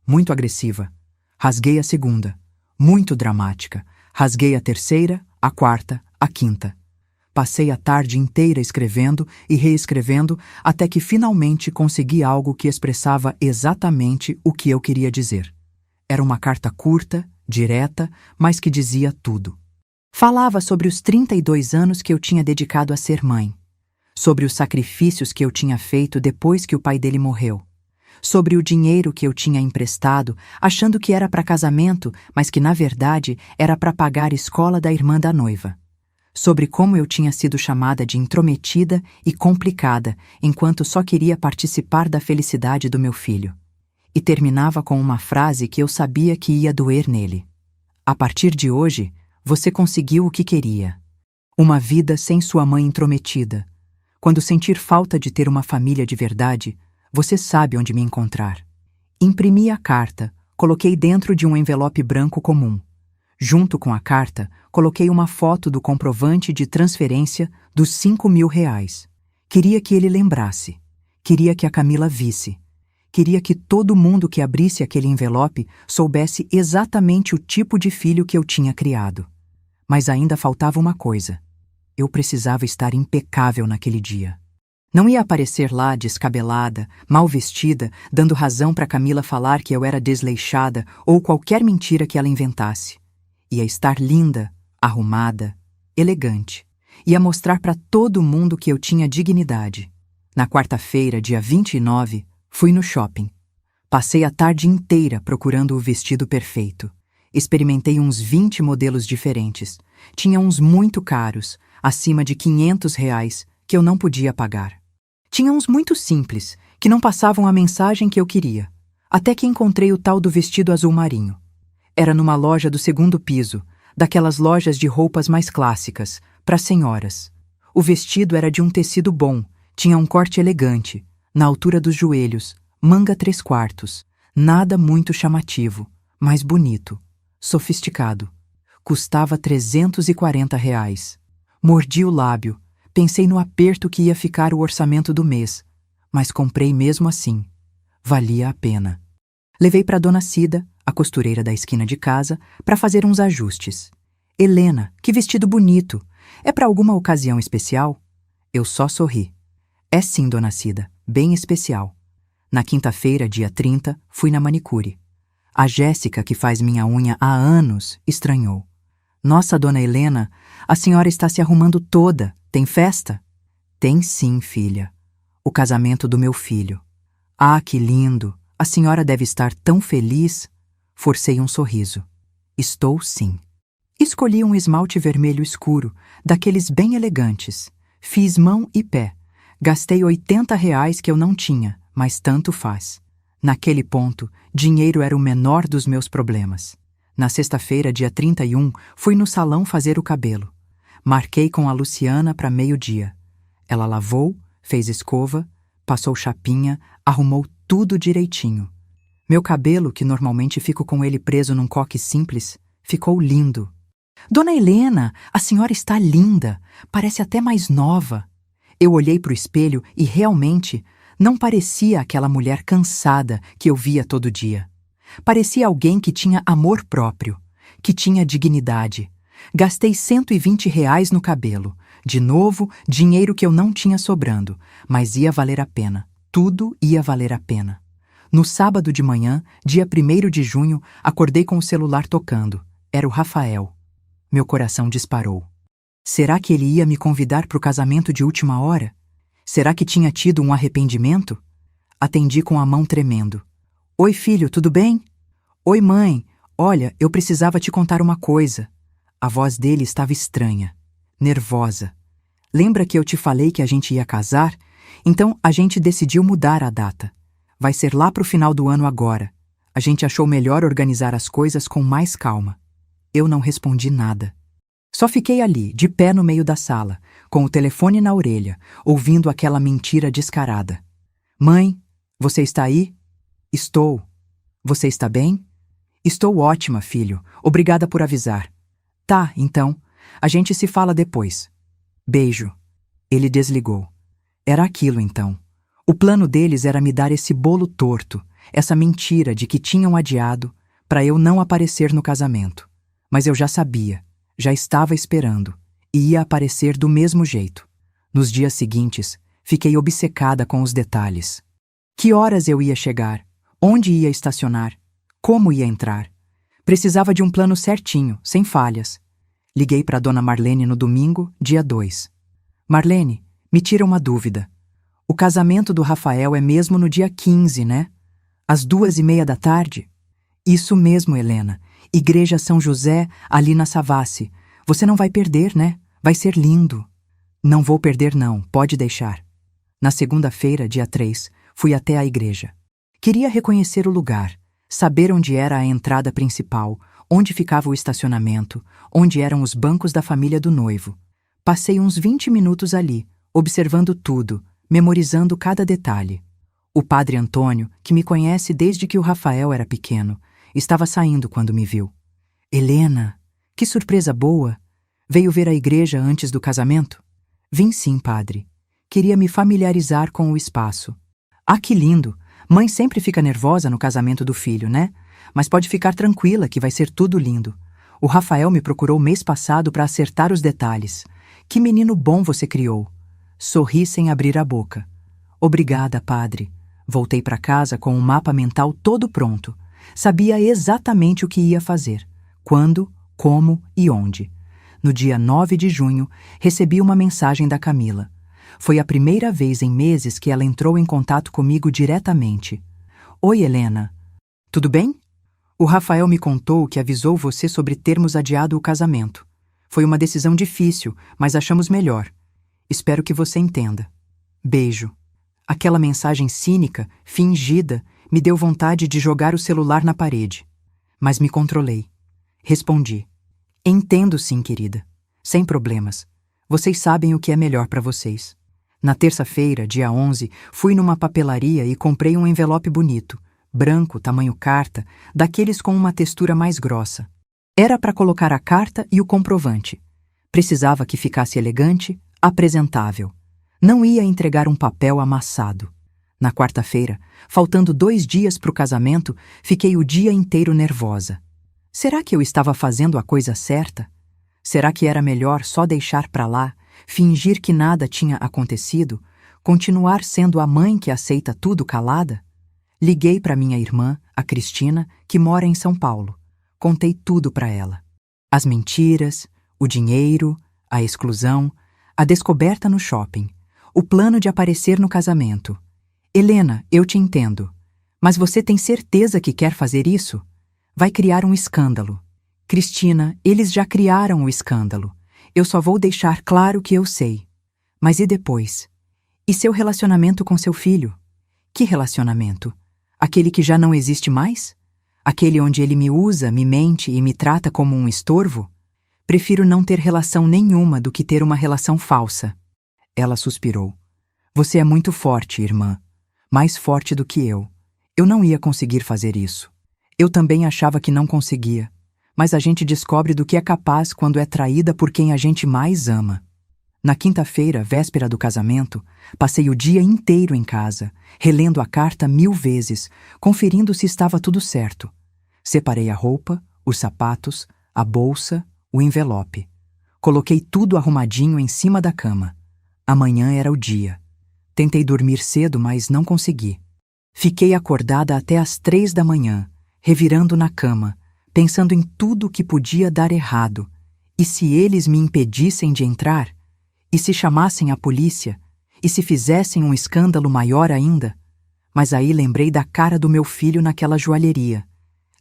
[SPEAKER 1] muito agressiva. Rasguei a segunda, muito dramática. Rasguei a terceira, a quarta, a quinta. Passei a tarde inteira escrevendo e reescrevendo até que finalmente consegui algo que expressava exatamente o que eu queria dizer. Era uma carta curta, direta, mas que dizia tudo. Falava sobre os 32 anos que eu tinha dedicado a ser mãe, sobre os sacrifícios que eu tinha feito depois que o pai dele morreu, sobre o dinheiro que eu tinha emprestado, achando que era para casamento, mas que na verdade era para pagar a escola da irmã da noiva, sobre como eu tinha sido chamada de intrometida e complicada, enquanto só queria participar da felicidade do meu filho. E terminava com uma frase que eu sabia que ia doer nele. A partir de hoje, você conseguiu o que queria. Uma vida sem sua mãe intrometida. Quando sentir falta de ter uma família de verdade, você sabe onde me encontrar. Imprimi a carta, coloquei dentro de um envelope branco comum. Junto com a carta, coloquei uma foto do comprovante de transferência dos R$ 5.000. Queria que ele lembrasse. Queria que a Camila visse. Queria que todo mundo que abrisse aquele envelope soubesse exatamente o tipo de filho que eu tinha criado. Mas ainda faltava uma coisa. Eu precisava estar impecável naquele dia. Não ia aparecer lá descabelada, mal vestida, dando razão para Camila falar que eu era desleixada ou qualquer mentira que ela inventasse. Ia estar linda, arrumada, elegante. Ia mostrar para todo mundo que eu tinha dignidade. Na quarta-feira, dia 29, fui no shopping. Passei a tarde inteira procurando o vestido perfeito. Experimentei uns 20 modelos diferentes. Tinha uns muito caros, acima de R$ 500, que eu não podia pagar. Tinha uns muito simples, que não passavam a mensagem que eu queria. Até que encontrei o tal do vestido azul marinho. Era numa loja do segundo piso, daquelas lojas de roupas mais clássicas, para senhoras. O vestido era de um tecido bom, tinha um corte elegante, na altura dos joelhos, manga 3/4, nada muito chamativo, mas bonito, sofisticado. Custava R$ 340. Mordi o lábio, pensei no aperto que ia ficar o orçamento do mês, mas comprei mesmo assim. Valia a pena. Levei para Dona Cida, a costureira da esquina de casa, para fazer uns ajustes. Helena, que vestido bonito! É para alguma ocasião especial? Eu só sorri. É sim, Dona Cida, bem especial. Na quinta-feira, dia 30, fui na manicure. A Jéssica, que faz minha unha há anos, estranhou. Nossa, Dona Helena, a senhora está se arrumando toda. Tem festa? Tem sim, filha. O casamento do meu filho. Ah, que lindo! A senhora deve estar tão feliz. Forcei um sorriso. Estou sim. Escolhi um esmalte vermelho escuro, daqueles bem elegantes. Fiz mão e pé. Gastei R$ 80 que eu não tinha, mas tanto faz. Naquele ponto, dinheiro era o menor dos meus problemas. Na sexta-feira, dia 31, fui no salão fazer o cabelo. Marquei com a Luciana para meio-dia. Ela lavou, fez escova, passou chapinha, arrumou tudo direitinho. Meu cabelo, que normalmente fico com ele preso num coque simples, ficou lindo. Dona Helena, a senhora está linda, parece até mais nova. Eu olhei para o espelho e realmente não parecia aquela mulher cansada que eu via todo dia. Parecia alguém que tinha amor próprio, que tinha dignidade. Gastei R$ 120 no cabelo. De novo, dinheiro que eu não tinha sobrando, mas ia valer a pena. Tudo ia valer a pena. No sábado de manhã, dia 1º de junho, acordei com o celular tocando. Era o Rafael. Meu coração disparou. Será que ele ia me convidar para o casamento de última hora? Será que tinha tido um arrependimento? Atendi com a mão tremendo. Oi, filho, tudo bem? Oi, mãe. Olha, eu precisava te contar uma coisa. A voz dele estava estranha, nervosa. Lembra que eu te falei que a gente ia casar? Então a gente decidiu mudar a data. Vai ser lá pro final do ano agora. A gente achou melhor organizar as coisas com mais calma. Eu não respondi nada. Só fiquei ali, de pé no meio da sala, com o telefone na orelha, ouvindo aquela mentira descarada. Mãe, você está aí? Estou. Você está bem? Estou ótima, filho. Obrigada por avisar. Tá, então. A gente se fala depois. Beijo. Ele desligou. Era aquilo, então. O plano deles era me dar esse bolo torto, essa mentira de que tinham adiado, para eu não aparecer no casamento. Mas eu já sabia, já estava esperando, e ia aparecer do mesmo jeito. Nos dias seguintes, fiquei obcecada com os detalhes. Que horas eu ia chegar? Onde ia estacionar? Como ia entrar? Precisava de um plano certinho, sem falhas. Liguei para Dona Marlene no domingo, dia 2. Marlene, me tira uma dúvida. O casamento do Rafael é mesmo no dia 15, né? Às 2:30 da tarde? Isso mesmo, Helena. Igreja São José, ali na Savassi. Você não vai perder, né? Vai ser lindo. Não vou perder não, pode deixar. Na segunda-feira, dia 3, fui até a igreja. Queria reconhecer o lugar, saber onde era a entrada principal, onde ficava o estacionamento, onde eram os bancos da família do noivo. Passei uns 20 minutos ali, observando tudo, memorizando cada detalhe. O padre Antônio, que me conhece desde que o Rafael era pequeno, estava saindo quando me viu. Helena, que surpresa boa! Veio ver a igreja antes do casamento? Vim sim, padre. Queria me familiarizar com o espaço. Ah, que lindo! Mãe sempre fica nervosa no casamento do filho, né? Mas pode ficar tranquila que vai ser tudo lindo. O Rafael me procurou mês passado para acertar os detalhes. Que menino bom você criou! Sorri sem abrir a boca. Obrigada, padre. Voltei para casa com o mapa mental todo pronto. Sabia exatamente o que ia fazer, quando, como e onde. No dia 9 de junho, recebi uma mensagem da Camila. Foi a primeira vez em meses que ela entrou em contato comigo diretamente. Oi, Helena. Tudo bem? O Rafael me contou que avisou você sobre termos adiado o casamento. Foi uma decisão difícil, mas achamos melhor. Espero que você entenda. Beijo. Aquela mensagem cínica, fingida, me deu vontade de jogar o celular na parede. Mas me controlei. Respondi. Entendo sim, querida. Sem problemas. Vocês sabem o que é melhor para vocês. Na terça-feira, dia 11, fui numa papelaria e comprei um envelope bonito, branco, tamanho carta, daqueles com uma textura mais grossa. Era para colocar a carta e o comprovante. Precisava que ficasse elegante, apresentável. Não ia entregar um papel amassado. Na quarta-feira, faltando 2 dias para o casamento, fiquei o dia inteiro nervosa. Será que eu estava fazendo a coisa certa? Será que era melhor só deixar para lá, fingir que nada tinha acontecido, continuar sendo a mãe que aceita tudo calada? Liguei para minha irmã, a Cristina, que mora em São Paulo. Contei tudo para ela. As mentiras, o dinheiro, a exclusão, a descoberta no shopping, o plano de aparecer no casamento. Helena, eu te entendo. Mas você tem certeza que quer fazer isso? Vai criar um escândalo. Cristina, eles já criaram o escândalo. Eu só vou deixar claro que eu sei. Mas e depois? E seu relacionamento com seu filho? Que relacionamento? Aquele que já não existe mais? Aquele onde ele me usa, me mente e me trata como um estorvo? Prefiro não ter relação nenhuma do que ter uma relação falsa. Ela suspirou. Você é muito forte, irmã. Mais forte do que eu. Eu não ia conseguir fazer isso. Eu também achava que não conseguia. Mas a gente descobre do que é capaz quando é traída por quem a gente mais ama. Na quinta-feira, véspera do casamento, passei o dia inteiro em casa, relendo a carta 1000 vezes, conferindo se estava tudo certo. Separei a roupa, os sapatos, a bolsa, o envelope. Coloquei tudo arrumadinho em cima da cama. Amanhã era o dia. Tentei dormir cedo, mas não consegui. Fiquei acordada até às 3 da manhã, revirando na cama, pensando em tudo que podia dar errado. E se eles me impedissem de entrar? E se chamassem a polícia? E se fizessem um escândalo maior ainda? Mas aí lembrei da cara do meu filho naquela joalheria.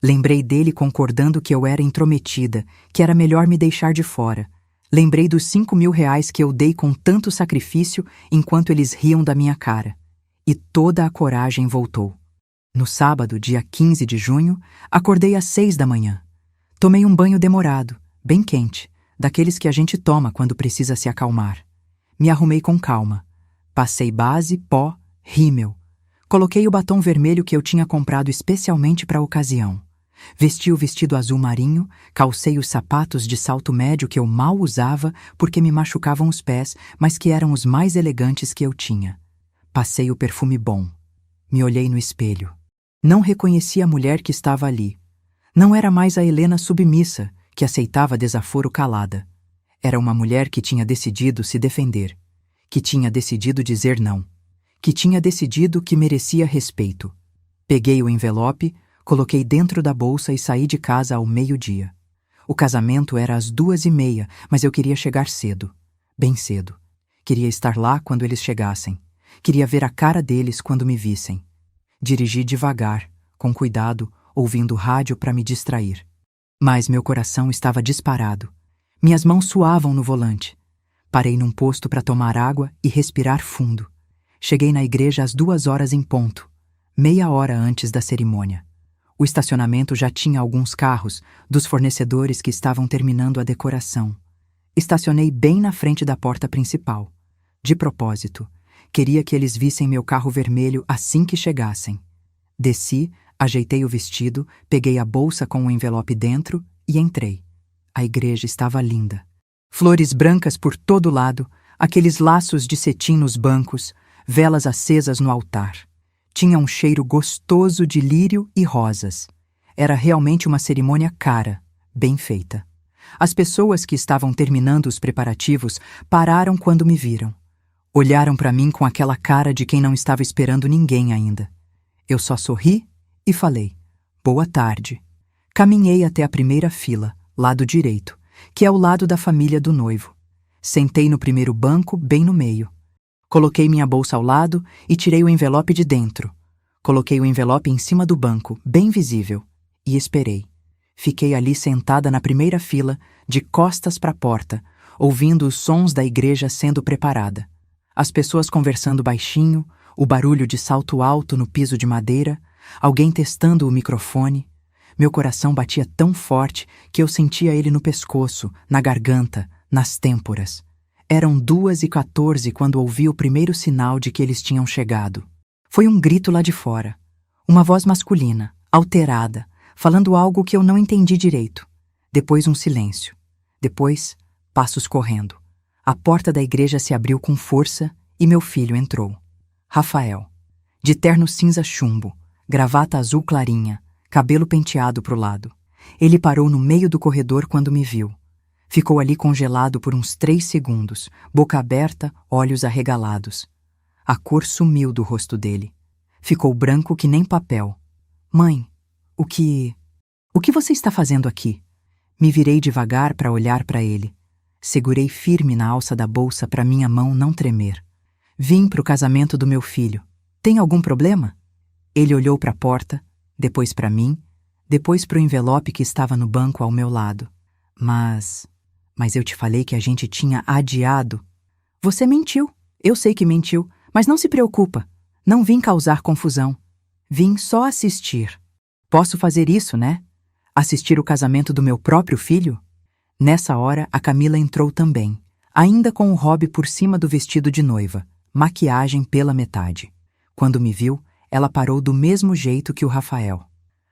[SPEAKER 1] Lembrei dele concordando que eu era intrometida, que era melhor me deixar de fora. Lembrei dos 5.000 reais que eu dei com tanto sacrifício enquanto eles riam da minha cara. E toda a coragem voltou. No sábado, dia 15 de junho, acordei às 6 da manhã. Tomei um banho demorado, bem quente, daqueles que a gente toma quando precisa se acalmar. Me arrumei com calma. Passei base, pó, rímel. Coloquei o batom vermelho que eu tinha comprado especialmente para a ocasião. Vesti o vestido azul marinho, calcei os sapatos de salto médio que eu mal usava porque me machucavam os pés, mas que eram os mais elegantes que eu tinha. Passei o perfume bom. Me olhei no espelho. Não reconheci a mulher que estava ali. Não era mais a Helena submissa, que aceitava desaforo calada. Era uma mulher que tinha decidido se defender, que tinha decidido dizer não, que tinha decidido que merecia respeito. Peguei o envelope, Coloquei dentro da bolsa e saí de casa ao meio-dia. O casamento era às 2h30, mas eu queria chegar cedo, bem cedo. Queria estar lá quando eles chegassem. Queria ver a cara deles quando me vissem. Dirigi devagar, com cuidado, ouvindo rádio para me distrair. Mas meu coração estava disparado. Minhas mãos suavam no volante. Parei num posto para tomar água e respirar fundo. Cheguei na igreja às 2h em ponto, meia hora antes da cerimônia. O estacionamento já tinha alguns carros dos fornecedores que estavam terminando a decoração. Estacionei bem na frente da porta principal. De propósito, queria que eles vissem meu carro vermelho assim que chegassem. Desci, ajeitei o vestido, peguei a bolsa com o envelope dentro e entrei. A igreja estava linda. Flores brancas por todo lado, aqueles laços de cetim nos bancos, velas acesas no altar. Tinha um cheiro gostoso de lírio e rosas. Era realmente uma cerimônia cara, bem feita. As pessoas que estavam terminando os preparativos pararam quando me viram. Olharam para mim com aquela cara de quem não estava esperando ninguém ainda. Eu só sorri e falei, boa tarde. Caminhei até a primeira fila, lado direito, que é o lado da família do noivo. Sentei no primeiro banco, bem no meio. Coloquei minha bolsa ao lado e tirei o envelope de dentro. Coloquei o envelope em cima do banco, bem visível, e esperei. Fiquei ali sentada na primeira fila, de costas para a porta, ouvindo os sons da igreja sendo preparada. As pessoas conversando baixinho, o barulho de salto alto no piso de madeira, alguém testando o microfone. Meu coração batia tão forte que eu sentia ele no pescoço, na garganta, nas têmporas. Eram 2h14 quando ouvi o primeiro sinal de que eles tinham chegado. Foi um grito lá de fora. Uma voz masculina, alterada, falando algo que eu não entendi direito. Depois um silêncio. Depois, passos correndo. A porta da igreja se abriu com força e meu filho entrou. Rafael. De terno cinza chumbo, gravata azul clarinha, cabelo penteado para o lado. Ele parou no meio do corredor quando me viu. Ficou ali congelado por uns 3 segundos, boca aberta, olhos arregalados. A cor sumiu do rosto dele. Ficou branco que nem papel. Mãe, o que você está fazendo aqui? Me virei devagar para olhar para ele. Segurei firme na alça da bolsa para minha mão não tremer. Vim para o casamento do meu filho. Tem algum problema? Ele olhou para a porta, depois para mim, depois para o envelope que estava no banco ao meu lado. Mas eu te falei que a gente tinha adiado. Você mentiu. Eu sei que mentiu, mas não se preocupa. Não vim causar confusão. Vim só assistir. Posso fazer isso, né? Assistir o casamento do meu próprio filho? Nessa hora, a Camila entrou também, ainda com o robe por cima do vestido de noiva, maquiagem pela metade. Quando me viu, ela parou do mesmo jeito que o Rafael.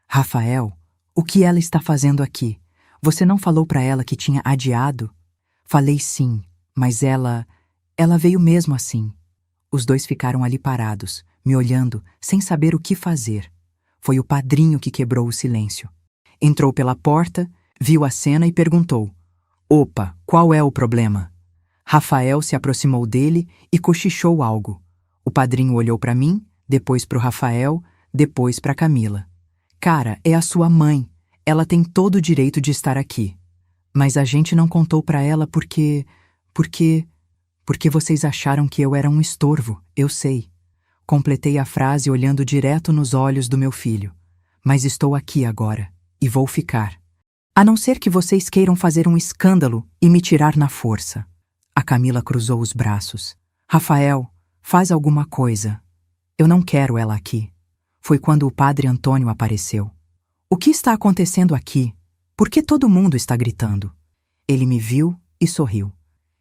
[SPEAKER 1] Rafael, o que ela está fazendo aqui? Você não falou para ela que tinha adiado? Falei sim, mas ela veio mesmo assim. Os dois ficaram ali parados, me olhando, sem saber o que fazer. Foi o padrinho que quebrou o silêncio. Entrou pela porta, viu a cena e perguntou: Opa, qual é o problema? Rafael se aproximou dele e cochichou algo. O padrinho olhou para mim, depois para o Rafael, depois para Camila. Cara, é a sua mãe. Ela tem todo o direito de estar aqui. Mas a gente não contou para ela porque vocês acharam que eu era um estorvo, eu sei. Completei a frase olhando direto nos olhos do meu filho. Mas estou aqui agora, e vou ficar. A não ser que vocês queiram fazer um escândalo e me tirar na força. A Camila cruzou os braços. Rafael, faz alguma coisa. Eu não quero ela aqui. Foi quando o padre Antônio apareceu. O que está acontecendo aqui? Por que todo mundo está gritando? Ele me viu e sorriu.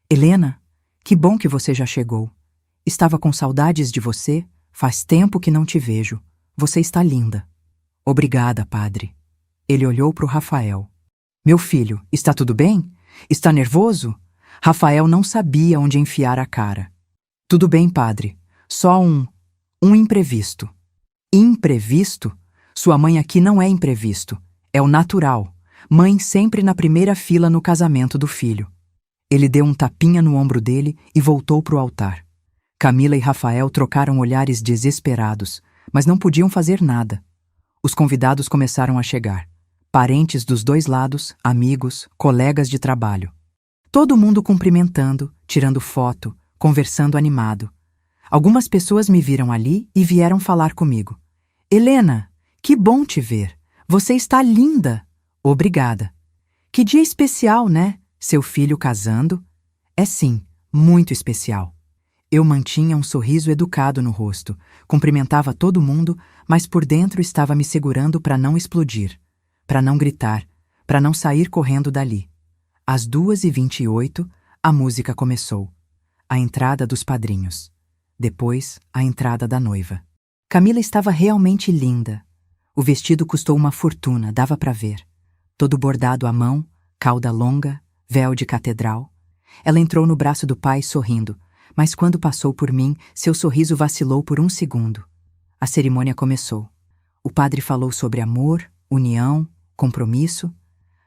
[SPEAKER 1] Helena, que bom que você já chegou. Estava com saudades de você. Faz tempo que não te vejo. Você está linda. Obrigada, padre. Ele olhou para o Rafael. Meu filho, está tudo bem? Está nervoso? Rafael não sabia onde enfiar a cara. Tudo bem, padre. Só um imprevisto. Imprevisto? Sua mãe aqui não é imprevisto. É o natural. Mãe sempre na primeira fila no casamento do filho. Ele deu um tapinha no ombro dele e voltou para o altar. Camila e Rafael trocaram olhares desesperados, mas não podiam fazer nada. Os convidados começaram a chegar. Parentes dos dois lados, amigos, colegas de trabalho. Todo mundo cumprimentando, tirando foto, conversando animado. Algumas pessoas me viram ali e vieram falar comigo. Helena, que bom te ver. Você está linda. Obrigada. Que dia especial, né? Seu filho casando? É sim, muito especial. Eu mantinha um sorriso educado no rosto, cumprimentava todo mundo, mas por dentro estava me segurando para não explodir, para não gritar, para não sair correndo dali. Às 2h28, a música começou. A entrada dos padrinhos. Depois, a entrada da noiva. Camila estava realmente linda. O vestido custou uma fortuna, dava para ver. Todo bordado à mão, cauda longa, véu de catedral. Ela entrou no braço do pai sorrindo, mas quando passou por mim, seu sorriso vacilou por um segundo. A cerimônia começou. O padre falou sobre amor, união, compromisso.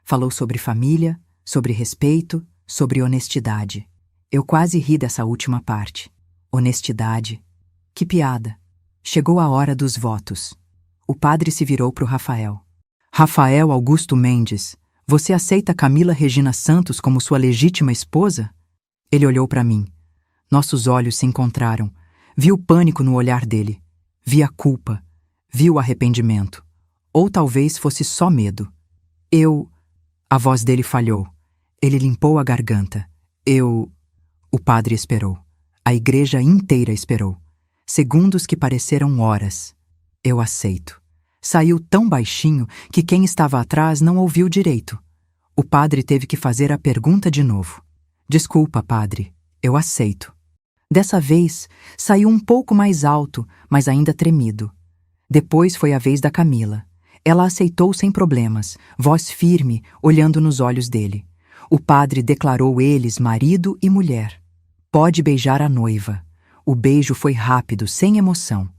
[SPEAKER 1] Falou sobre família, sobre respeito, sobre honestidade. Eu quase ri dessa última parte. Honestidade. Que piada. Chegou a hora dos votos. O padre se virou para o Rafael. Rafael Augusto Mendes, você aceita Camila Regina Santos como sua legítima esposa? Ele olhou para mim. Nossos olhos se encontraram. Vi o pânico no olhar dele. Vi a culpa. Vi o arrependimento. Ou talvez fosse só medo. A voz dele falhou. Ele limpou a garganta. O padre esperou. A igreja inteira esperou. Segundos que pareceram horas. Eu aceito. Saiu tão baixinho que quem estava atrás não ouviu direito. O padre teve que fazer a pergunta de novo. Desculpa, padre. Eu aceito. Dessa vez, saiu um pouco mais alto, mas ainda tremido. Depois foi a vez da Camila. Ela aceitou sem problemas, voz firme, olhando nos olhos dele. O padre declarou eles marido e mulher. Pode beijar a noiva. O beijo foi rápido, sem emoção.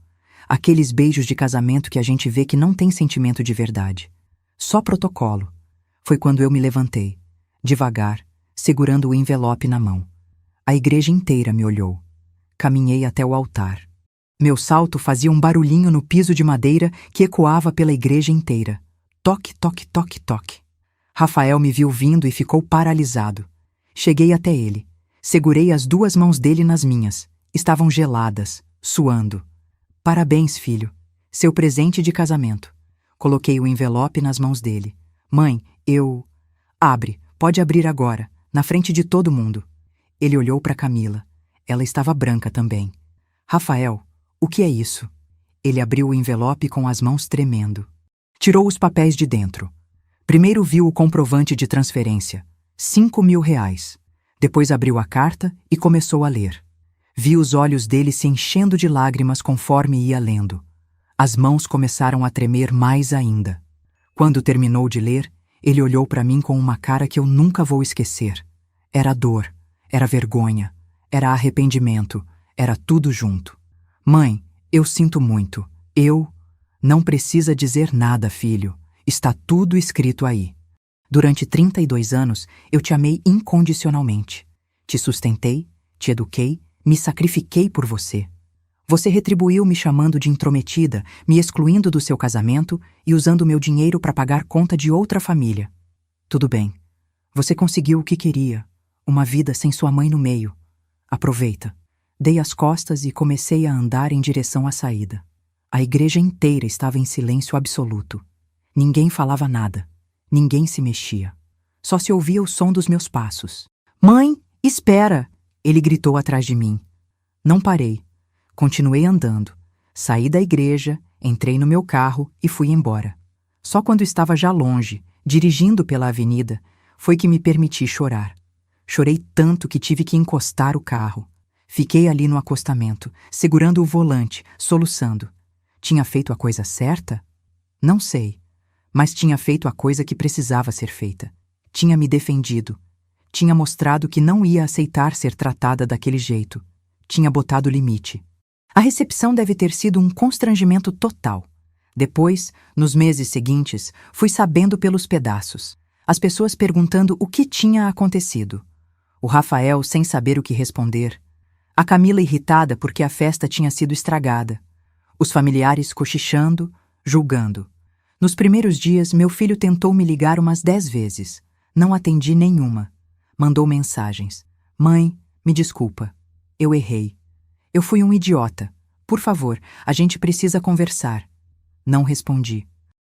[SPEAKER 1] Aqueles beijos de casamento que a gente vê que não tem sentimento de verdade. Só protocolo. Foi quando eu me levantei, devagar, segurando o envelope na mão. A igreja inteira me olhou. Caminhei até o altar. Meu salto fazia um barulhinho no piso de madeira que ecoava pela igreja inteira. Toque, toque, toque, toque. Rafael me viu vindo e ficou paralisado. Cheguei até ele. Segurei as 2 mãos dele nas minhas. Estavam geladas, suando. Parabéns, filho. Seu presente de casamento. Coloquei o envelope nas mãos dele. Mãe, Abre, pode abrir agora, na frente de todo mundo. Ele olhou para Camila. Ela estava branca também. Rafael, o que é isso? Ele abriu o envelope com as mãos tremendo. Tirou os papéis de dentro. Primeiro viu o comprovante de transferência. R$ 5.000. Depois abriu a carta e começou a ler. Vi os olhos dele se enchendo de lágrimas conforme ia lendo. As mãos começaram a tremer mais ainda. Quando terminou de ler, ele olhou para mim com uma cara que eu nunca vou esquecer. Era dor, era vergonha, era arrependimento, era tudo junto. Mãe, eu sinto muito. Não precisa dizer nada, filho. Está tudo escrito aí. Durante 32 anos, eu te amei incondicionalmente. Te sustentei, te eduquei, me sacrifiquei por você. Você retribuiu me chamando de intrometida, me excluindo do seu casamento e usando meu dinheiro para pagar conta de outra família. Tudo bem. Você conseguiu o que queria. Uma vida sem sua mãe no meio. Aproveita. Dei as costas e comecei a andar em direção à saída. A igreja inteira estava em silêncio absoluto. Ninguém falava nada. Ninguém se mexia. Só se ouvia o som dos meus passos. Mãe, espera! Ele gritou atrás de mim. Não parei. Continuei andando. Saí da igreja, entrei no meu carro e fui embora. Só quando estava já longe, dirigindo pela avenida, foi que me permiti chorar. Chorei tanto que tive que encostar o carro. Fiquei ali no acostamento, segurando o volante, soluçando. Tinha feito a coisa certa? Não sei. Mas tinha feito a coisa que precisava ser feita. Tinha me defendido. Tinha mostrado que não ia aceitar ser tratada daquele jeito. Tinha botado limite. A recepção deve ter sido um constrangimento total. Depois, nos meses seguintes, fui sabendo pelos pedaços. As pessoas perguntando o que tinha acontecido. O Rafael sem saber o que responder. A Camila irritada porque a festa tinha sido estragada. Os familiares cochichando, julgando. Nos primeiros dias, meu filho tentou me ligar umas 10 vezes. Não atendi nenhuma. Mandou mensagens. Mãe, me desculpa. Eu errei. Eu fui um idiota. Por favor, a gente precisa conversar. Não respondi.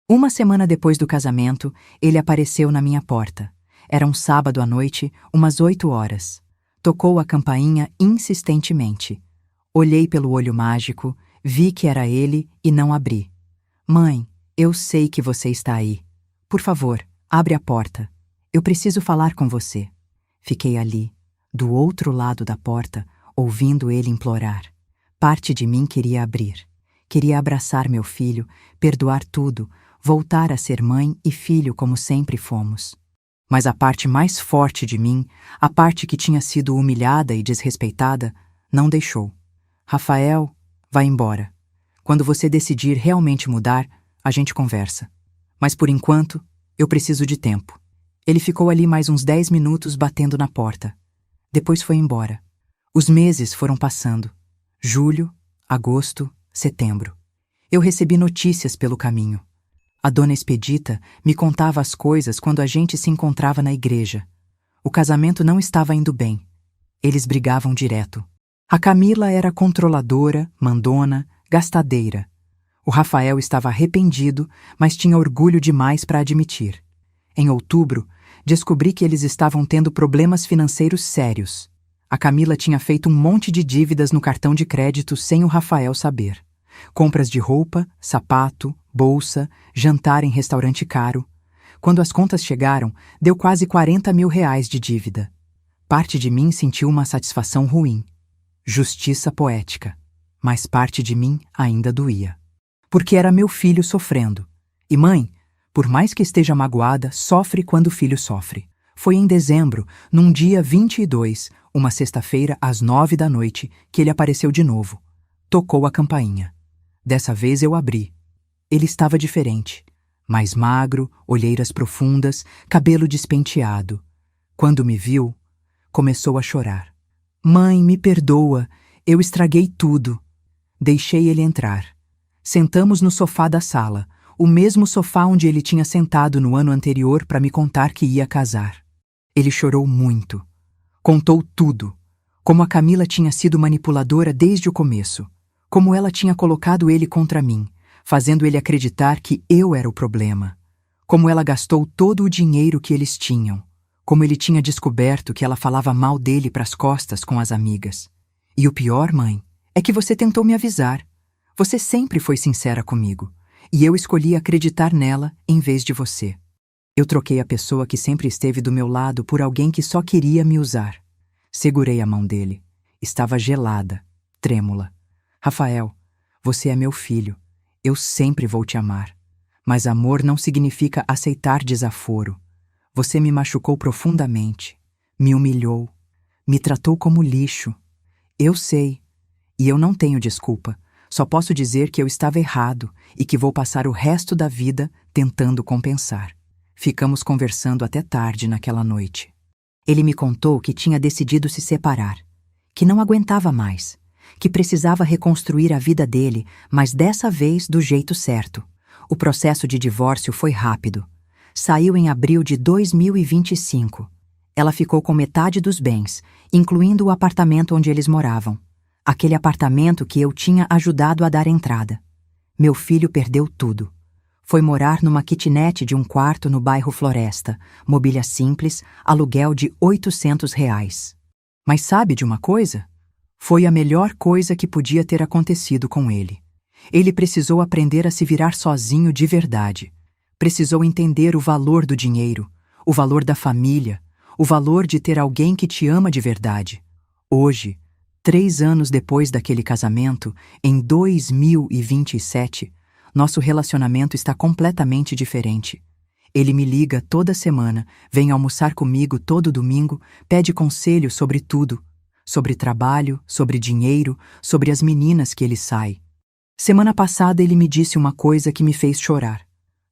[SPEAKER 1] Uma semana depois do casamento, ele apareceu na minha porta. Era um sábado à noite, umas 8 horas. Tocou a campainha insistentemente. Olhei pelo olho mágico, vi que era ele e não abri. Mãe, eu sei que você está aí. Por favor, abre a porta. Eu preciso falar com você. Fiquei ali, do outro lado da porta, ouvindo ele implorar. Parte de mim queria abrir. Queria abraçar meu filho, perdoar tudo, voltar a ser mãe e filho como sempre fomos. Mas a parte mais forte de mim, a parte que tinha sido humilhada e desrespeitada, não deixou. Rafael, vai embora. Quando você decidir realmente mudar, a gente conversa. Mas por enquanto, eu preciso de tempo. Ele ficou ali mais uns 10 minutos batendo na porta. Depois foi embora. Os meses foram passando. Julho, agosto, setembro. Eu recebi notícias pelo caminho. A dona Expedita me contava as coisas quando a gente se encontrava na igreja. O casamento não estava indo bem. Eles brigavam direto. A Camila era controladora, mandona, gastadeira. O Rafael estava arrependido, mas tinha orgulho demais para admitir. Em outubro, descobri que eles estavam tendo problemas financeiros sérios. A Camila tinha feito um monte de dívidas no cartão de crédito sem o Rafael saber. Compras de roupa, sapato, bolsa, jantar em restaurante caro. Quando as contas chegaram, deu quase 40 mil reais de dívida. Parte de mim sentiu uma satisfação ruim. Justiça poética. Mas parte de mim ainda doía. Porque era meu filho sofrendo. E mãe, por mais que esteja magoada, sofre quando o filho sofre. Foi em dezembro, num dia 22, uma sexta-feira, às 9 da noite, que ele apareceu de novo. Tocou a campainha. Dessa vez eu abri. Ele estava diferente. Mais magro, olheiras profundas, cabelo despenteado. Quando me viu, começou a chorar. Mãe, me perdoa, eu estraguei tudo. Deixei ele entrar. Sentamos no sofá da sala, o mesmo sofá onde ele tinha sentado no ano anterior para me contar que ia casar. Ele chorou muito. Contou tudo. Como a Camila tinha sido manipuladora desde o começo. Como ela tinha colocado ele contra mim, fazendo ele acreditar que eu era o problema. Como ela gastou todo o dinheiro que eles tinham. Como ele tinha descoberto que ela falava mal dele pras costas com as amigas. E o pior, mãe, é que você tentou me avisar. Você sempre foi sincera comigo. E eu escolhi acreditar nela em vez de você. Eu troquei a pessoa que sempre esteve do meu lado por alguém que só queria me usar. Segurei a mão dele. Estava gelada, trêmula. Rafael, você é meu filho. Eu sempre vou te amar. Mas amor não significa aceitar desaforo. Você me machucou profundamente. Me humilhou. Me tratou como lixo. Eu sei. E eu não tenho desculpa. Só posso dizer que eu estava errado e que vou passar o resto da vida tentando compensar. Ficamos conversando até tarde naquela noite. Ele me contou que tinha decidido se separar, que não aguentava mais, que precisava reconstruir a vida dele, mas dessa vez do jeito certo. O processo de divórcio foi rápido. Saiu em abril de 2025. Ela ficou com metade dos bens, incluindo o apartamento onde eles moravam. Aquele apartamento que eu tinha ajudado a dar entrada. Meu filho perdeu tudo. Foi morar numa kitnet de um quarto no bairro Floresta, mobília simples, aluguel de R$ 800. Mas sabe de uma coisa? Foi a melhor coisa que podia ter acontecido com ele. Ele precisou aprender a se virar sozinho de verdade. Precisou entender o valor do dinheiro, o valor da família, o valor de ter alguém que te ama de verdade. Hoje, 3 anos depois daquele casamento, em 2027, nosso relacionamento está completamente diferente. Ele me liga toda semana, vem almoçar comigo todo domingo, pede conselho sobre tudo. Sobre trabalho, sobre dinheiro, sobre as meninas que ele sai. Semana passada ele me disse uma coisa que me fez chorar.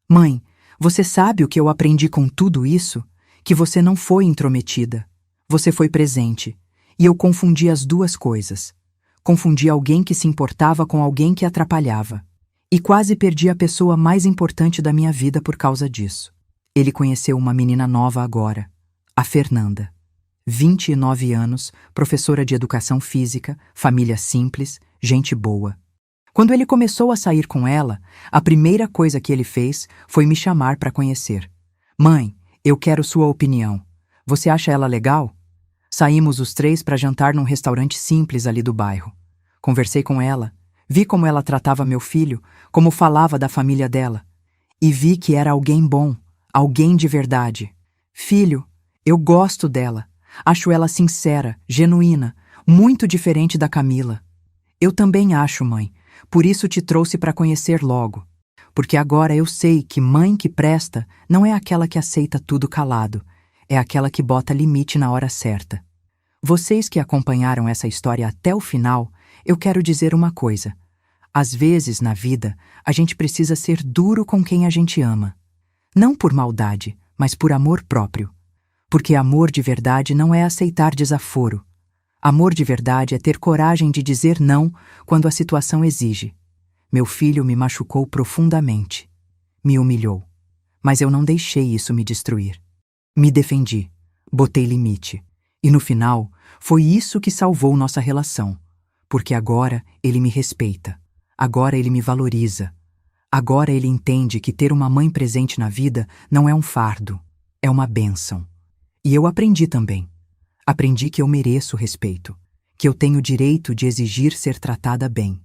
[SPEAKER 1] Mãe, você sabe o que eu aprendi com tudo isso? Que você não foi intrometida. Você foi presente. E eu confundi as duas coisas. Confundi alguém que se importava com alguém que atrapalhava. E quase perdi a pessoa mais importante da minha vida por causa disso. Ele conheceu uma menina nova agora, a Fernanda. 29 anos, professora de educação física, família simples, gente boa. Quando ele começou a sair com ela, a primeira coisa que ele fez foi me chamar para conhecer. Mãe, eu quero sua opinião. Você acha ela legal? Saímos os três para jantar num restaurante simples ali do bairro. Conversei com ela, vi como ela tratava meu filho, como falava da família dela. E vi que era alguém bom, alguém de verdade. Filho, eu gosto dela. Acho ela sincera, genuína, muito diferente da Camila. Eu também acho, mãe. Por isso te trouxe para conhecer logo. Porque agora eu sei que mãe que presta não é aquela que aceita tudo calado. É aquela que bota limite na hora certa. Vocês que acompanharam essa história até o final, eu quero dizer uma coisa. Às vezes, na vida, a gente precisa ser duro com quem a gente ama. Não por maldade, mas por amor próprio. Porque amor de verdade não é aceitar desaforo. Amor de verdade é ter coragem de dizer não quando a situação exige. Meu filho me machucou profundamente. Me humilhou. Mas eu não deixei isso me destruir. Me defendi. Botei limite. E no final, foi isso que salvou nossa relação. Porque agora ele me respeita. Agora ele me valoriza. Agora ele entende que ter uma mãe presente na vida não é um fardo. É uma bênção. E eu aprendi também. Aprendi que eu mereço respeito, que eu tenho o direito de exigir ser tratada bem,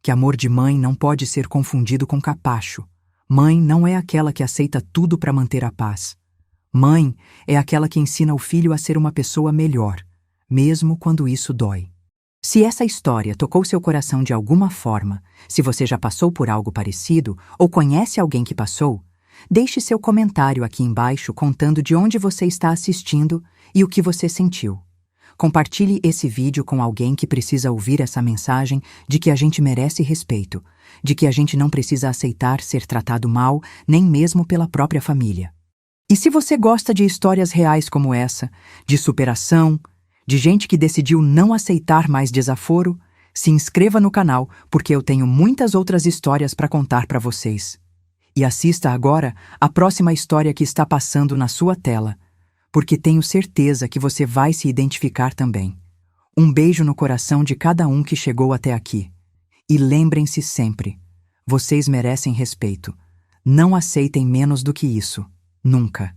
[SPEAKER 1] que amor de mãe não pode ser confundido com capacho. Mãe não é aquela que aceita tudo para manter a paz. Mãe é aquela que ensina o filho a ser uma pessoa melhor, mesmo quando isso dói. Se essa história tocou seu coração de alguma forma, se você já passou por algo parecido ou conhece alguém que passou, deixe seu comentário aqui embaixo contando de onde você está assistindo e o que você sentiu. Compartilhe esse vídeo com alguém que precisa ouvir essa mensagem de que a gente merece respeito, de que a gente não precisa aceitar ser tratado mal, nem mesmo pela própria família. E se você gosta de histórias reais como essa, de superação, de gente que decidiu não aceitar mais desaforo, se inscreva no canal porque eu tenho muitas outras histórias para contar para vocês. E assista agora a próxima história que está passando na sua tela, porque tenho certeza que você vai se identificar também. Um beijo no coração de cada um que chegou até aqui. E lembrem-se sempre, vocês merecem respeito. Não aceitem menos do que isso. Nunca.